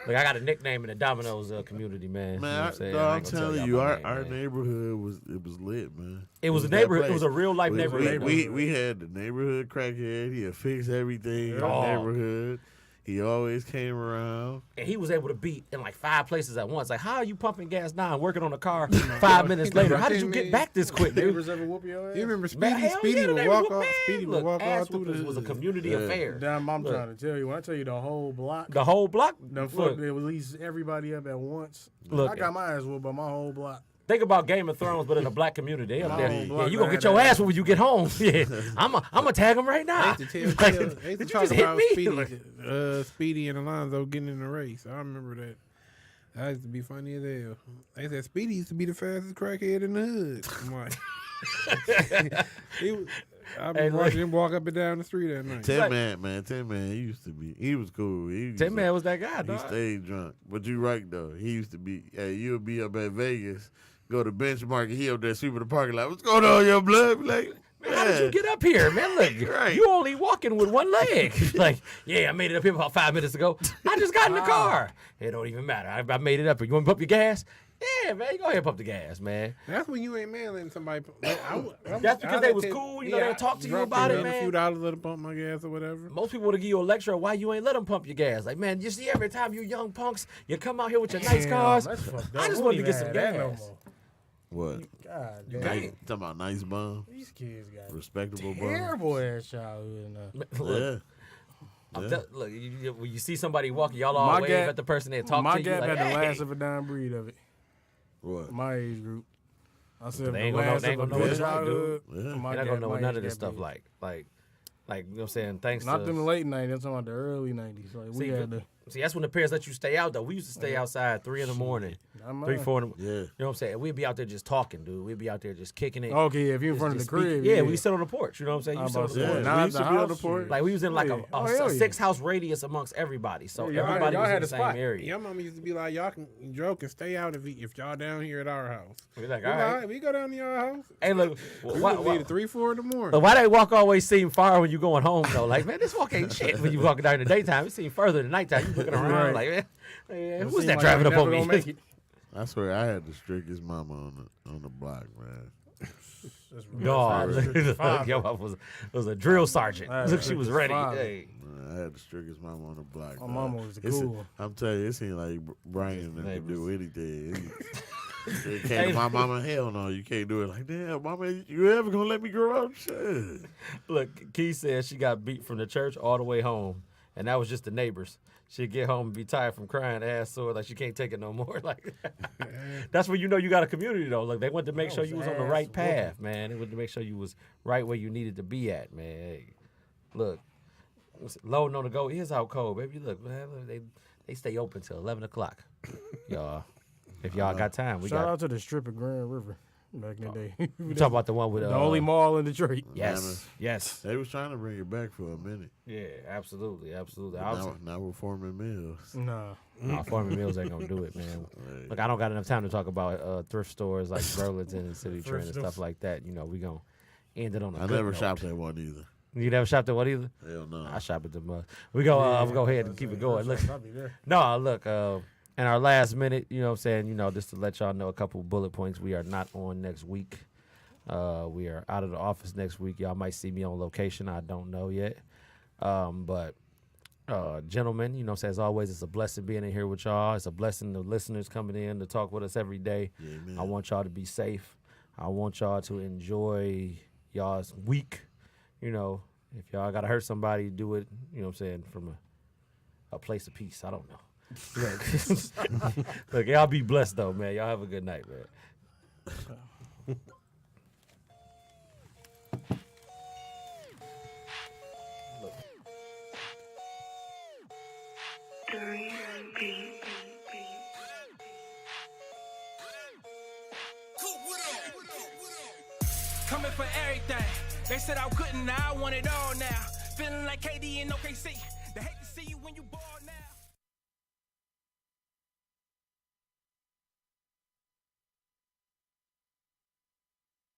I got a nickname in the Domino's community, man. You know what Man, I'm saying? no, I I'm ain't gonna tell telling y'all you, my our name, man. neighborhood was lit, man. It was a that neighborhood. It place. was a real life neighborhood. We had the neighborhood crackhead. He had fixed everything in the Oh. neighborhood. He always came around. And he was able to be in like 5 places at once. Like, how are you pumping gas now and working on a car 5 minutes later? How did you get back this quick, dude? Neighbors ever whoop your ass? You remember Man, Speedy? hell Speedy yeah, would they walk were- off. man, Speedy would look, walk ass off through whoopings the. was a community Yeah. affair. Damn, I'm Look. trying to tell you. When I tell you the whole block, The whole block. the fuck, Look, they release everybody up at once. Look. I got my ass whooped by my whole block. think about Game of Thrones, but in a black community. They up My there. whole Yeah, block you gonna had get your that. ass whooped when you get home. Yeah, I'm gonna tag him right now. They used to Like, they used to did you talk just hit about me? Speedy, Like, Speedy and Alonzo getting in the race. I remember that. That used to be funny as hell. They said Speedy used to be the fastest crackhead in the hood. I'm like, I've Hey, been look. watching him walk up and down the street at night. Tin Man, he used to be. He was cool. Tin Man was that guy, He dog. stayed drunk. But you right though. He used to be. Hey, you'll be up at Vegas, go to Benchmark, and he up there sweeping the parking lot. What's going on, your blood? Be like, Man, how did you get up here, man? Look, Right. you only walking with one leg. Like, yeah, I made it up here about 5 minutes ago. I just got in the car. It don't even matter. I made it up here. You want to pump your gas? Yeah, man, go ahead and pump the gas, man. That's when you ain't man letting somebody. That's because they was cool, you know, they'll talk to you about it, A man. few dollars, let them pump my gas or whatever. Most people would give you a lecture on why you ain't let them pump your gas. Like, man, you see every time you young punks, you come out here with your nice Damn, cars. that's fucked I up. just We wanted to don't get some even have that no gas. more. What? God You damn. can't. Talking about nice bum, These kids got respectable bum. terrible ass childhood. Look, Yeah. look, when you see somebody walking, y'all all My wave gap- at the person and talk My to you. gap Like, had the hey. last of a dying breed of it. What? My age group. I said They the ain't gonna know- last they ain't of a gonna know what good it's like, dude. childhood. Yeah. My You're not gap- gonna know my what none age of this gap stuff big. like, you know what I'm saying? Thanks Not to them late 90s. I'm talking about the early 90s. Like we See, had the. see, that's when the parents let you stay out though. We used to stay outside 3 in the morning, Not mine. 3, 4 in the. Yeah. You know what I'm saying? We'd be out there just talking, dude. We'd be out there just kicking it. Okay, yeah, if you're in just- front of the just speaking. crib. Yeah, we sit on the porch. You know what I'm saying? You I'm sit on about the to say, porch. Yeah, not we used the to be on the house, porch. shit. Like we was in like Yeah. a Oh, hell yeah. 6-house radius amongst everybody, so Yeah, everybody y'all was had in a the same spot. area. Your mama used to be like, y'all can stay out if y'all down here at our house. We're like, We all like, right. we go down to your house. Hey, look, We why, would leave at 3, 4 in the morning. but why that walk always seem far when you going home though? Like, man, this walk ain't shit when you walking down in the daytime. It seems further than nighttime. You looking around Right. like, man, It who's seemed that like driving I up on never me? gonna make it. I swear I had the strictest mama on the block, man. That's Dog, real. look, your mom was a drill sergeant. Right, Look, she was ready. father. Hey. Man, I had the strictest mama on the block. My man. mama was the It's- cool one. I'm telling you, it seemed like Brian could do anything. It came Hey. to my mama, hell no, you can't do it. Like, damn, mama, you ever gonna let me grow up? Shit. Look, Key said she got beat from the church all the way home, and that was just the neighbors. She'd get home and be tired from crying, ass sore, like she can't take it no more. Like that's when you know you got a community though. Like they wanted to make sure you was on the right path, man. They wanted to make sure you was right where you needed to be at, man. Hey, look, loading on the go. Here's how cold, baby. Look, man, they stay open till 11 o'clock, y'all. If y'all got time, we Shout got. out to the strip at Grand River back in the day. You talking about the one with the only mall in Detroit. Yes, yes. They was trying to bring it back for a minute. Yeah, absolutely, absolutely. Now we're forming mills. Nah. Nah, Farming Mills ain't gonna do it, man. Right. Look, I don't got enough time to talk about thrift stores like Burlington and City Trend and Thrift stuff stores. like that. You know, we gonna end it on a I good never note. shopped at one either. You never shopped at what either? Hell no. I shop at the mug. We go. We'll go ahead and keep it going. Look, I'll be there. no, look. And our last minute, you know what I'm saying, just to let y'all know a couple bullet points. We are not on next week. We are out of the office next week. Y'all might see me on location. I don't know yet. But gentlemen, as always, it's a blessing being in here with y'all. It's a blessing the listeners coming in to talk with us every day. Yeah, I want y'all to be safe. I want y'all to enjoy y'all's week. If y'all got to hurt somebody, do it, from a place of peace. I don't know. Look, y'all be blessed, though, man. Y'all have a good night, man. Coming for everything. They said I couldn't, now I want it all now. Feeling like KD in OKC. They hate to see you when you ball now.